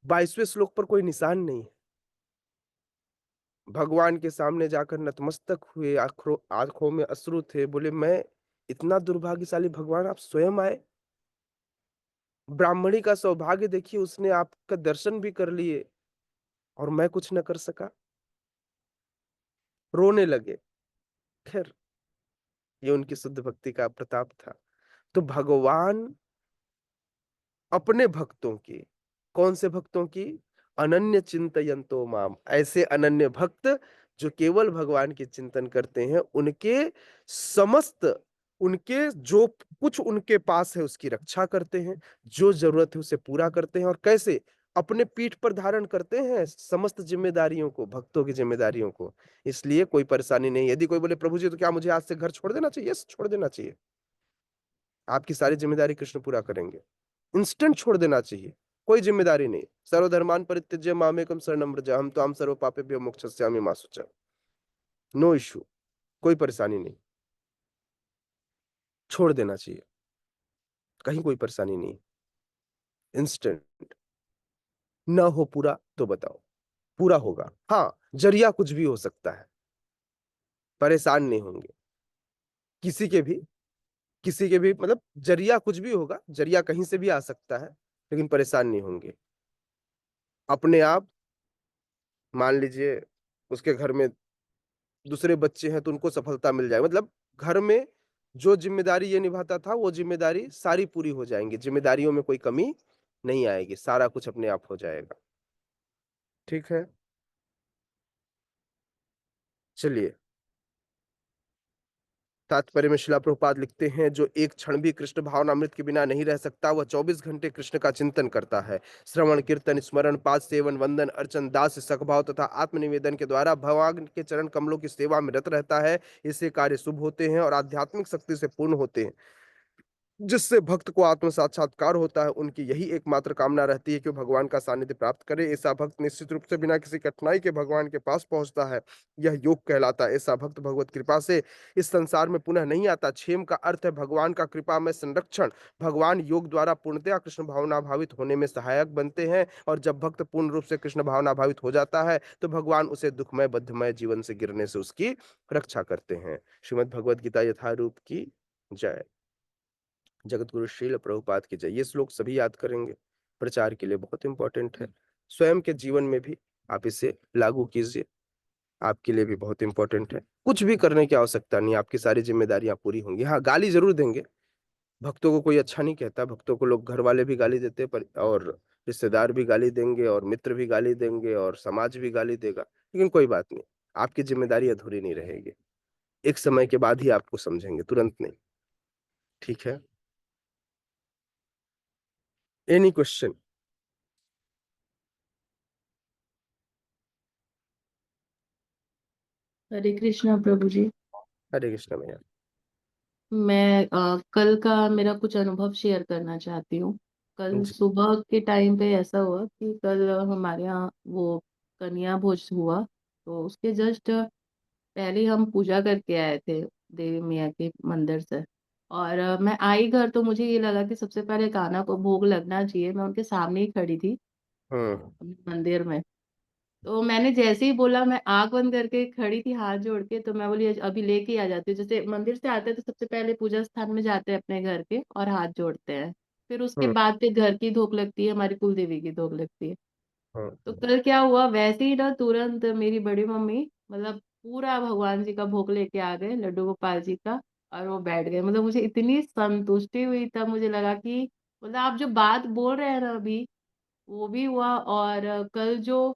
22वें श्लोक पर कोई निशान नहीं है। भगवान के सामने जाकर नतमस्तक हुए, आँखों आँखों में अश्रु थे, बोले मैं इतना दुर्भाग्यशाली भगवान आप स्वयं आए। ब्राह्मणी का सौभाग्य देखिए, उसने आपका दर्शन भी कर लिए और मैं कुछ न कर सका। रोने लगे। खैर, ये उनकी शुद्ध भक्ति का प्रताप था। तो भगवान अपने भक्तों की, कौन से भक्तों की? अनन्य चिंतयन्तो माम, ऐसे अनन्य भक्त जो केवल भगवान के चिंतन करते हैं, उनके समस्त, उनके जो कुछ उनके पास है उसकी रक्षा करते हैं, जो जरूरत है उसे पूरा करते हैं। और कैसे? अपने पीठ पर धारण करते हैं समस्त जिम्मेदारियों को, भक्तों की जिम्मेदारियों को। इसलिए कोई परेशानी नहीं। यदि कोई बोले प्रभु जी तो क्या मुझे आज से घर छोड़ देना चाहिए? यस, छोड़ देना चाहिए। आपकी सारी जिम्मेदारी कृष्ण पूरा करेंगे। इंस्टेंट छोड़ देना चाहिए, कोई जिम्मेदारी नहीं। सर्वधर्मान परित्यज्य मामेकम शरणं व्रज, हम तो हम सर्व पापेभ्यो मोक्षयिष्यामि मा शुचः। नो इश्यू, कोई परेशानी नहीं, छोड़ देना चाहिए, कहीं कोई परेशानी नहीं। इंस्टेंट। ना हो पूरा तो बताओ, पूरा होगा। हाँ, जरिया कुछ भी हो सकता है, परेशान नहीं होंगे। किसी के भी, किसी के भी मतलब जरिया कुछ भी होगा, जरिया कहीं से भी आ सकता है, लेकिन परेशान नहीं होंगे। अपने आप मान लीजिए उसके घर में दूसरे बच्चे हैं तो उनको सफलता मिल जाए, मतलब घर में जो जिम्मेदारी ये निभाता था वो जिम्मेदारी सारी पूरी हो जाएंगी, जिम्मेदारियों में कोई कमी नहीं आएगी, सारा कुछ अपने आप हो जाएगा। ठीक है, चलिए। तात्पर्य में शिला प्रभुपाद लिखते हैं, जो एक क्षण भी कृष्ण भावनामृत के बिना नहीं रह सकता, वह 24 घंटे कृष्ण का चिंतन करता है। श्रवण, कीर्तन, स्मरण, पाद सेवन, वंदन, अर्चन, दास, सखभाव तथा आत्मनिवेदन के द्वारा भगवान के चरण कमलों की सेवा में रत रहता है। इससे कार्य शुभ होते हैं और आध्यात्मिक शक्ति से पूर्ण होते हैं, जिससे भक्त को आत्म साक्षात्कार होता है। उनकी यही एकमात्र कामना रहती है कि वो भगवान का सानिध्य प्राप्त करे। ऐसा भक्त निश्चित रूप से बिना किसी कठिनाई के भगवान के पास पहुंचता है। यह योग कहलाता है। ऐसा भक्त भगवत कृपा से इस संसार में पुनः नहीं आता। क्षेम का अर्थ है भगवान का कृपा में संरक्षण। भगवान योग द्वारा पूर्णतया कृष्ण भावना भावित होने में सहायक बनते हैं, और जब भक्त पूर्ण रूप से कृष्ण भावना भावित हो जाता है तो भगवान उसे दुखमय बद्धमय जीवन से गिरने से उसकी रक्षा करते हैं। श्रीमद् भगवद गीता यथारूप की जय। जगत गुरु श्रील प्रभुपाद की जय। ये श्लोक सभी याद करेंगे, प्रचार के लिए बहुत इंपॉर्टेंट है। स्वयं के जीवन में भी आप इसे लागू कीजिए, आपके लिए भी बहुत इंपॉर्टेंट है। कुछ भी करने की आवश्यकता नहीं, आपकी सारी जिम्मेदारियां पूरी होंगी। हाँ, गाली जरूर देंगे, भक्तों को कोई अच्छा नहीं कहता, भक्तों को लोग घर वाले भी गाली देते पर, और रिश्तेदार भी गाली देंगे, और मित्र भी गाली देंगे, और समाज भी गाली देगा, लेकिन कोई बात नहीं, आपकी जिम्मेदारी अधूरी नहीं रहेगी। एक समय के बाद ही आपको समझेंगे, तुरंत नहीं। ठीक है, एनी क्वेश्चन? हरे कृष्णा प्रभु जी। हरे कृष्ण भैया। मैं कल का मेरा कुछ अनुभव शेयर करना चाहती हूँ। कल जी। सुबह के टाइम पे ऐसा हुआ कि कल हमारे यहाँ वो कन्या भोज हुआ, तो उसके जस्ट पहले हम पूजा करके आए थे देवी मैया के मंदिर से। और मैं आई घर तो मुझे ये लगा कि सबसे पहले कान्हा को भोग लगना चाहिए। मैं उनके सामने ही खड़ी थी हम्म। अपने मंदिर में। तो मैंने जैसे ही बोला, मैं आंख बंद करके खड़ी थी हाथ जोड़ के, तो मैं बोली अभी लेके आ जाती हूँ। जैसे मंदिर से आते हैं तो सबसे पहले पूजा स्थान में जाते हैं अपने घर के और हाथ जोड़ते हैं, फिर उसके हम्म। बाद फिर घर की धूप लगती है, हमारी कुल देवी की धूप लगती है। तो हम्म। कल क्या हुआ, वैसे ही ना तुरंत मेरी बड़ी मम्मी मतलब पूरा भगवान जी का भोग लेके आ गए, लड्डू गोपाल जी का, और वो बैठ गए। मतलब मुझे इतनी संतुष्टि हुई, तब मुझे लगा कि मतलब आप जो बात बोल रहे हैं ना अभी, वो भी हुआ। और कल जो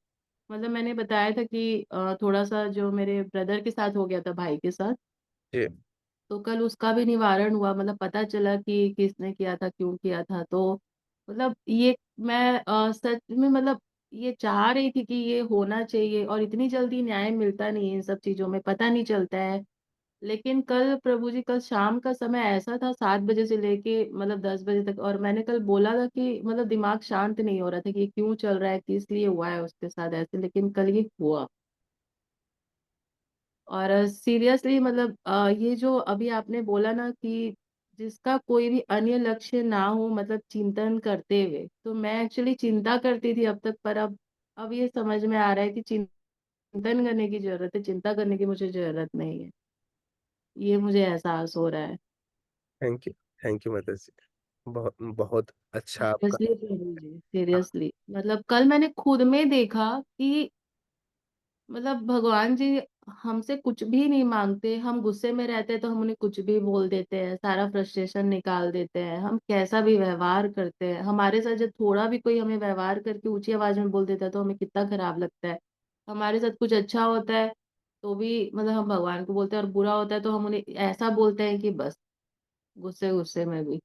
मतलब मैंने बताया था कि थोड़ा सा जो मेरे ब्रदर के साथ हो गया था, भाई के साथ, जी। तो कल उसका भी निवारण हुआ। मतलब पता चला कि किसने किया था, क्यों किया था। तो मतलब ये मैं सच में मतलब ये चाह रही थी कि ये होना चाहिए, और इतनी जल्दी न्याय मिलता नहीं है इन सब चीजों में, पता नहीं चलता है। लेकिन कल प्रभु जी, कल शाम का समय ऐसा था 7 बजे से लेके मतलब 10 बजे तक, और मैंने कल बोला था कि मतलब दिमाग शांत नहीं हो रहा था कि ये क्यों चल रहा है, किस लिए हुआ है उसके साथ ऐसे, लेकिन कल ये हुआ। और सीरियसली मतलब ये जो अभी आपने बोला ना कि जिसका कोई भी अन्य लक्ष्य ना हो, मतलब चिंतन करते हुए, तो मैं एक्चुअली चिंता करती थी अब तक, पर अब ये समझ में आ रहा है कि चिंतन चिंतन करने की जरूरत है, चिंता करने की मुझे जरूरत नहीं है। ये मुझे एहसास हो रहा है। थैंक यू माता जी। बहुत बहुत अच्छा आपका। सीरियसली प्रभु जी, सीरियसली मतलब कल मैंने खुद में देखा कि मतलब भगवान जी हमसे कुछ भी नहीं मांगते। हम गुस्से में रहते हैं तो हम उन्हें कुछ भी बोल देते हैं, सारा फ्रस्ट्रेशन निकाल देते हैं, हम कैसा भी व्यवहार करते हैं। हमारे साथ जब थोड़ा भी कोई हमें व्यवहार करके ऊंची आवाज में बोल देता है तो हमें कितना खराब लगता है। हमारे साथ कुछ अच्छा होता है तो भी मतलब हम भगवान को बोलते हैं, और बुरा होता है तो हम उन्हें ऐसा बोलते हैं कि बस गुस्से गुस्से में भी।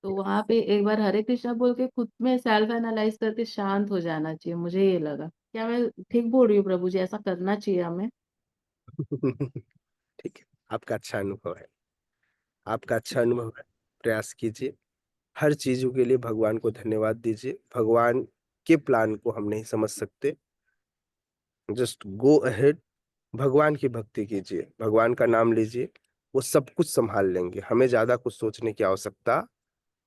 तो वहां पे एक बार हरे कृष्णा बोल के खुद में सेल्फ एनालाइज करके शांत हो जाना चाहिए, मुझे ये लगा। क्या मैं ठीक बोल रही हूँ प्रभु जी? ऐसा करना चाहिए हमें? ठीक है, आपका अच्छा अनुभव है, आपका अच्छा अनुभव है। प्रयास कीजिए, हर चीजों के लिए भगवान को धन्यवाद दीजिए। भगवान के प्लान को हम नहीं समझ सकते, जस्ट गो अहेड। भगवान की भक्ति कीजिए, भगवान का नाम लीजिए, वो सब कुछ संभाल लेंगे। हमें ज्यादा कुछ सोचने की आवश्यकता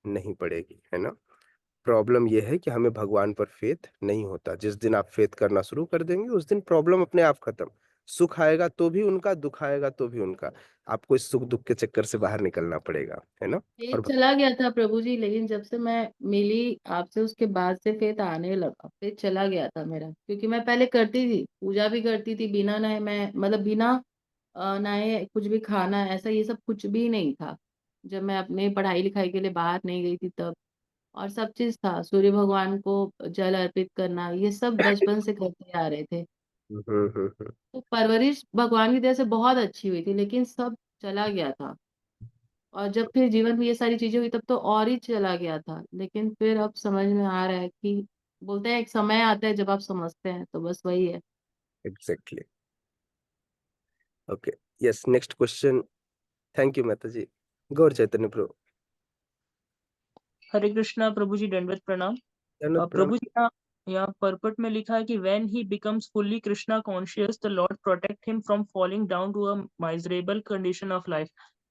नहीं पड़ेगी, है ना। प्रॉब्लम यह है कि हमें भगवान पर फेथ नहीं होता। जिस दिन आप फेथ करना शुरू कर देंगे उस दिन प्रॉब्लम अपने आप खत्म। सुख आएगा तो भी उनका, दुख आएगा तो भी उनका। आपको इस सुख दुख के चक्कर से बाहर निकलना पड़ेगा, है ना। फेथ और चला गया था प्रभु जी, लेकिन जब से मैं मिली आपसे उसके बाद से फेथ आने लगा। फेथ चला गया था मेरा, क्योंकि मैं पहले करती थी, पूजा भी करती थी बिना नहाए, मैं मतलब बिना नहाए कुछ भी खाना ऐसा ये सब कुछ भी नहीं था। जब मैं अपने पढ़ाई लिखाई के लिए बाहर नहीं गई थी तब। और सब चीज था, सूर्य भगवान को जल अर्पित करना, ये सब बचपन से करते आ रहे थे। हम्म। तो परवरिश भगवान की दया से बहुत अच्छी हुई थी, लेकिन सब चला गया था। और जब फिर जीवन में ये सारी चीजें हुई तब तो और ही चला गया था। लेकिन फिर अब समझ में आ रहा है कि बोलते हैं एक समय आता है जब आप समझते हैं, तो बस वही है। Exactly. Okay, yes, next question. Thank you माता जी। गौर चैतन्य प्रभु। हरे कृष्णा प्रभु जी, दंडवत प्रणाम। धन्यवाद प्रणाम। प्रभु जी, यहाँ परपट में लिखा है कि when he becomes fully Krishna conscious, the Lord protect him from falling down to a miserable condition of life।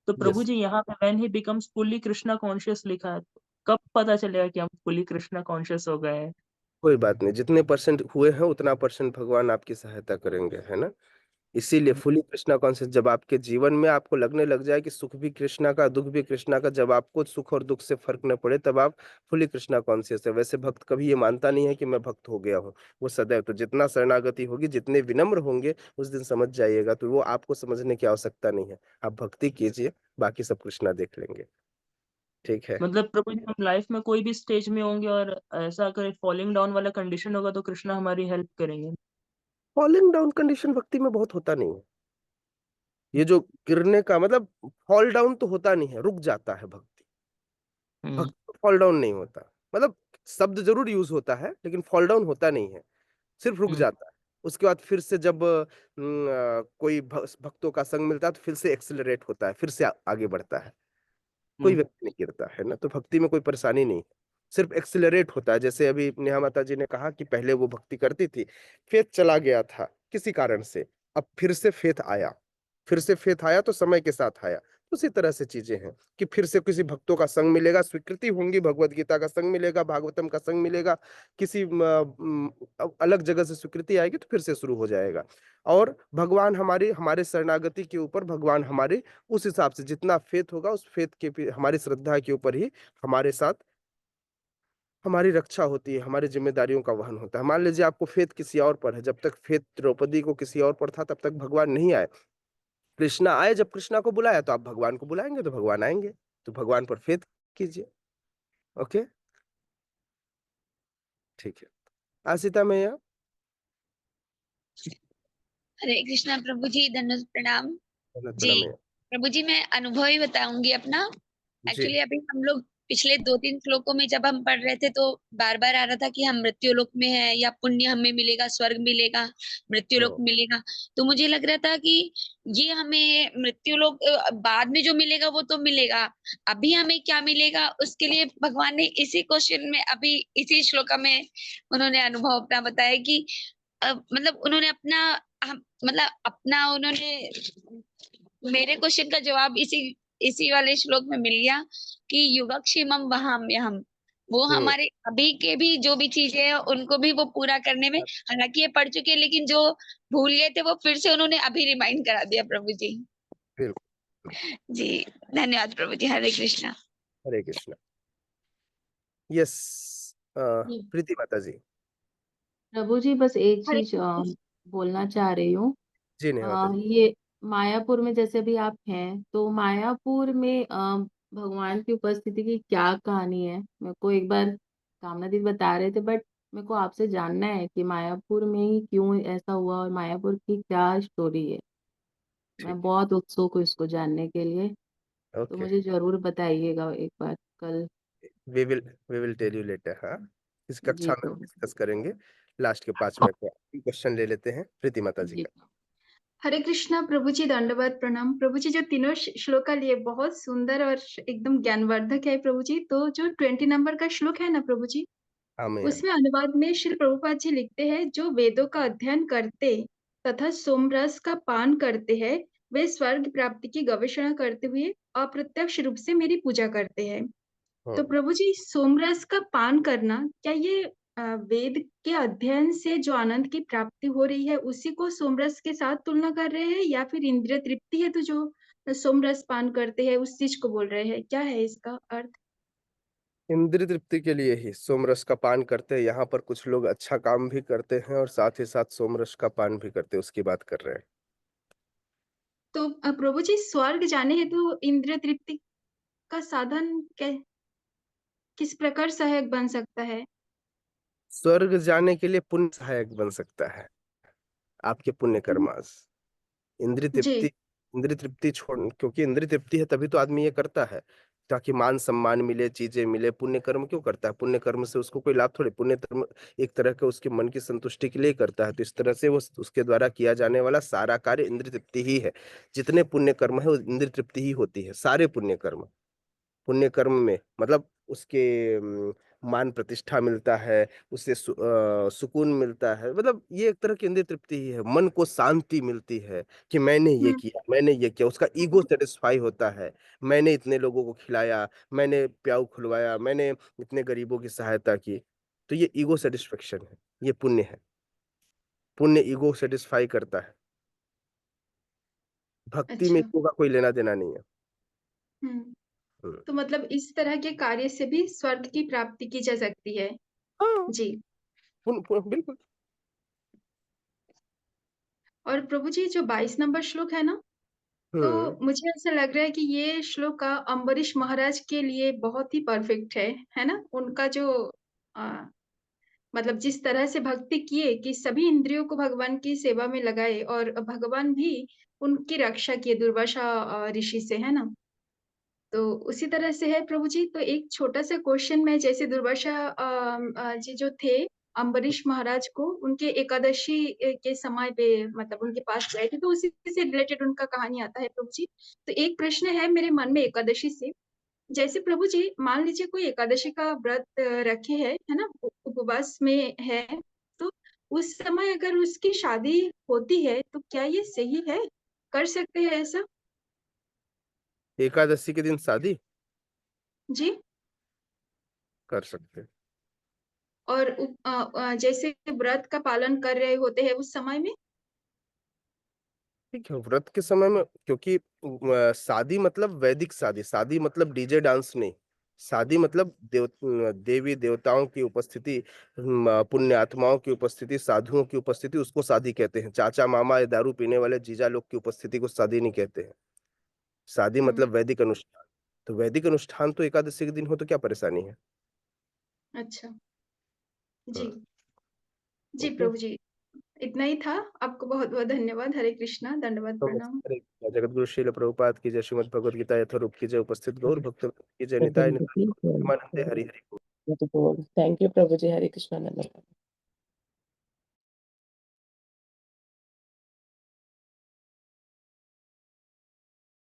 तो प्रभु यस, जी यहाँ पे when he becomes fully Krishna conscious लिखा है, कब पता चलेगा कि हम fully Krishna conscious हो गए हैं? कोई बात नहीं, जितने परसेंट हुए हैं उतना परसेंट भगवान आपकी सहायता करेंगे, है ना। इसीलिए फुली कृष्णा कॉन्शियस जब आपके जीवन में आपको लगने लग जाए कि सुख भी कृष्णा का, दुख भी कृष्णा का, जब आपको सुख और दुख से फर्क न पड़े, तब आप फुली कृष्णा कॉन्शियस है। वैसे भक्त कभी ये मानता नहीं है कि मैं भक्त हो गया हूँ। वो सदैव, तो जितना शरणागति होगी, जितने विनम्र होंगे, उस दिन समझ जाइएगा। तो वो आपको समझने की आवश्यकता नहीं है। आप भक्ति कीजिए, बाकी सब कृष्णा देख लेंगे। ठीक है। मतलब प्रभु जी, हम लाइफ में कोई भी स्टेज में होंगे और ऐसा अगर फॉलिंग डाउन वाला कंडीशन होगा तो कृष्णा हमारी हेल्प करेंगे। फॉलिंग डाउन कंडीशन भक्ति में बहुत होता नहीं है। ये जो गिरने का मतलब, फॉल डाउन तो होता नहीं है, रुक जाता है भक्ति। हम्म। भक्ति फॉल डाउन नहीं होता। मतलब शब्द जरूर यूज होता है, लेकिन फॉल डाउन होता नहीं है, सिर्फ रुक हम्म। जाता है। उसके बाद फिर से जब कोई भक्तों का संग मिलता है तो फिर से एक्सेलरेट होता है, फिर से आगे बढ़ता है। कोई हम्म। व्यक्ति नहीं गिरता, है ना। तो भक्ति में कोई परेशानी नहीं है, सिर्फ एक्सेलरेट होता है। जैसे अभी नेहा माता जी ने कहा कि पहले वो भक्ति करती थी, फेथ चला गया था किसी कारण से, अब फिर से फेथ आया। फिर से फेथ आया तो समय के साथ आया। उसी तरह से चीजें हैं कि फिर से किसी भक्तों का संग मिलेगा, स्वीकृति होंगी, भगवत गीता का संग मिलेगा, भागवतम का संग मिलेगा, किसी अलग जगह से स्वीकृति आएगी तो फिर से शुरू हो जाएगा। और भगवान हमारे शरणागति के ऊपर, भगवान हमारे उस हिसाब से जितना फेथ होगा, उस फेथ के हमारी श्रद्धा के ऊपर ही हमारे साथ हमारी रक्षा होती है, हमारी जिम्मेदारियों का वहन होता है। मान लीजिए आपको फेथ किसी और पर है, जब तक फेथ द्रौपदी को किसी और पर था तब तक भगवान नहीं आए। कृष्णा आए, जब कृष्णा को बुलाया तो आप भगवान को बुलाएंगे तो भगवान आएंगे। तो भगवान पर फेथ कीजिए। ओके, ठीक है। आशिता मैया। हरे कृष्णा प्रभु जी, दंडवत प्रणाम। जी प्रणाम मैया। प्रभु जी, मैं अनुभव ही बताऊंगी अपना। जी। एक्चुअली अभी हम लोग पिछले 2-3 श्लोकों में जब हम पढ़ रहे थे तो बार बार आ रहा था कि हम मृत्यु लोक में है, या पुण्य हमें मिलेगा, स्वर्ग मिलेगा, मृत्यु लोक मिलेगा। तो मुझे लग रहा था कि ये हमें मृत्यु लोक बाद में जो मिलेगा वो तो मिलेगा, अभी हमें क्या मिलेगा उसके लिए भगवान ने इसी क्वेश्चन में, अभी इसी श्लोका में उन्होंने अनुभव अपना बताया कि मतलब उन्होंने अपना मतलब अपना उन्होंने मेरे क्वेश्चन का जवाब इसी इसी वाले श्लोक में मिल गया कि युगक्षेमम वहाम्यहम। वो हमारे अभी के भी जो भी चीजें हैं उनको भी वो पूरा करने में, हालांकि ये पढ़ चुके हैं लेकिन जो भूल गए थे वो फिर से उन्होंने अभी रिमाइंड करा दिया प्रभु जी। बिल्कुल। जी धन्यवाद प्रभु जी। हरे कृष्णा। हरे कृष्णा। यस, जी। प्रीति माता जी। प्रभु जी बस एक हरे चीज बोलना चाह रही हूँ। जी नहीं माता जी। ये मायापुर में जैसे भी आप हैं, तो मायापुर में भगवान की उपस्थिति की क्या कहानी है? मेरे को एक बार कामना दी बता रहे थे, बट मेरे को आपसे जानना है कि मायापुर में ही क्यों ऐसा हुआ और मायापुर की क्या स्टोरी है। मैं ठीक बहुत उत्सुक हूँ इसको जानने के लिए, है, तो ओके। मुझे जरूर बताइएगा एक बार कल। We will tell you later. हाँ, इस कक्षा जी में प्रभु। डिस्कस करेंगे। लास्ट के 5 मिनट में क्वेश्चन ले लेते हैं प्रीति माता जी जी का। हरे कृष्णा प्रभु जी, दंडवत प्रणाम प्रभु जी। जो तीनों श्लोका लिए बहुत सुंदर और एकदम ज्ञानवर्धक है प्रभु जी। तो जो 20 नंबर का श्लोक है ना प्रभु जी, आमीन। उसमें अनुवाद में श्री प्रभुपाद जी लिखते हैं, जो वेदों का अध्ययन करते तथा सोमरस का पान करते हैं, वे स्वर्ग प्राप्ति की गवेषणा करते हुए अप्रत्यक्ष रूप से मेरी पूजा करते हैं। तो प्रभु जी, सोमरस का पान करना, क्या ये वेद के अध्ययन से जो आनंद की प्राप्ति हो रही है उसी को सोमरस के साथ तुलना कर रहे हैं, या फिर इंद्रिय तृप्ति है तो जो सोमरस पान करते हैं उस चीज को बोल रहे हैं? क्या है इसका अर्थ? इंद्रिय तृप्ति के लिए ही सोमरस का पान करते हैं। यहाँ पर कुछ लोग अच्छा काम भी करते हैं और साथ ही साथ सोमरस का पान भी करते हैं, उसकी बात कर रहे हैं। तो प्रभु जी, स्वर्ग जाने हेतु इंद्रिय तृप्ति का साधन किस प्रकार सहायक बन सकता है? स्वर्ग जाने के लिए पुण्य सहायक बन सकता है, आपके पुण्य कर्मास। इंद्रिय तृप्ति, जी। इंद्रिय तृप्ति छोड़, क्योंकि इंद्रिय तृप्ति है तभी तो आदमी ये करता है, ताकि मान सम्मान मिले, चीजें मिले। पुण्य कर्म क्यों करता है? पुण्य कर्म से उसको कोई लाभ थोड़ी। पुण्य कर्म एक तरह के उसके मन की संतुष्टि के लिए करता है। तो इस तरह से वो उसके द्वारा किया जाने वाला सारा कार्य इंद्रिय तृप्ति ही है। जितने पुण्य कर्म है वो इंद्रिय तृप्ति ही होती है, सारे पुण्य कर्म। पुण्य कर्म में मतलब उसके मान प्रतिष्ठा मिलता है, उससे सुकून मिलता है। मतलब ये एक तरह की इंद्रिय तृप्ति ही है। मन को शांति मिलती है कि मैंने ये किया, मैंने ये किया। उसका ईगो सेटिस्फाई होता है, मैंने इतने लोगों को खिलाया, मैंने प्याऊ खुलवाया, मैंने इतने गरीबों की सहायता की। तो ये ईगो सेटिस्फेक्शन है, ये पुण्य है। पुण्य ईगो सेटिस्फाई करता है। भक्ति में अच्छा। ईगो का कोई लेना देना नहीं है। हम्म। हम्म। तो मतलब इस तरह के कार्य से भी स्वर्ग की प्राप्ति की जा सकती है? हाँ, जी। बिल्कुल। और प्रभु जी, जो 22 नंबर श्लोक है ना, हम्म। तो मुझे ऐसा लग रहा है कि ये श्लोक का अम्बरीश महाराज के लिए बहुत ही परफेक्ट है ना? उनका जो आ, मतलब जिस तरह से भक्ति किए कि सभी इंद्रियों को भगवान की सेवा में लगाए, और भगवान भी उनकी रक्षा किए दुर्वासा ऋषि से, है ना? तो उसी तरह से है प्रभु जी। तो एक छोटा सा क्वेश्चन में, जैसे दुर्वासा जी जो थे, अम्बरीश महाराज को उनके एकादशी के समय पे मतलब उनके पास गए थे, तो उसी से रिलेटेड उनका कहानी आता है प्रभु जी। तो एक प्रश्न है मेरे मन में एकादशी से। जैसे प्रभु जी, मान लीजिए कोई एकादशी का व्रत रखे है ना, उपवास में है, तो उस समय अगर उसकी शादी होती है तो क्या ये सही है? कर सकते हैं ऐसा? एकादशी के दिन शादी जी। कर सकते हैं। और जैसे व्रत का पालन कर रहे होते हैं उस समय में? ठीक है, व्रत के समय में, क्योंकि शादी मतलब वैदिक शादी, शादी मतलब डीजे डांस नहीं। शादी मतलब देवी देवताओं की उपस्थिति, पुण्य आत्माओं की उपस्थिति, साधुओं की उपस्थिति, उसको शादी कहते हैं। चाचा मामा या दारू पीने वाले जीजा लोग की उपस्थिति को शादी नहीं कहते हैं। शादी हम्म। मतलब वैदिक अनुष्ठान। तो वैदिक अनुष्ठान तो एकादशी के दिन हो तो क्या परेशानी है? अच्छा। जी। हम्म, जी ओके। प्रभु जी, इतना ही था। आपको बहुत बहुत धन्यवाद। हरे कृष्णा, दंडवत प्रणाम। नमस्ते। जगत गुरु श्रील प्रभुपाद की जय। श्रीमद् भगवद गीता यथारूप की जय। उपस्थित गौर भक्त की जय। निताय निताय गौर प्रेमानंदे। हरि हरि। थैंक यू प्रभु जी। हरे कृष्णा।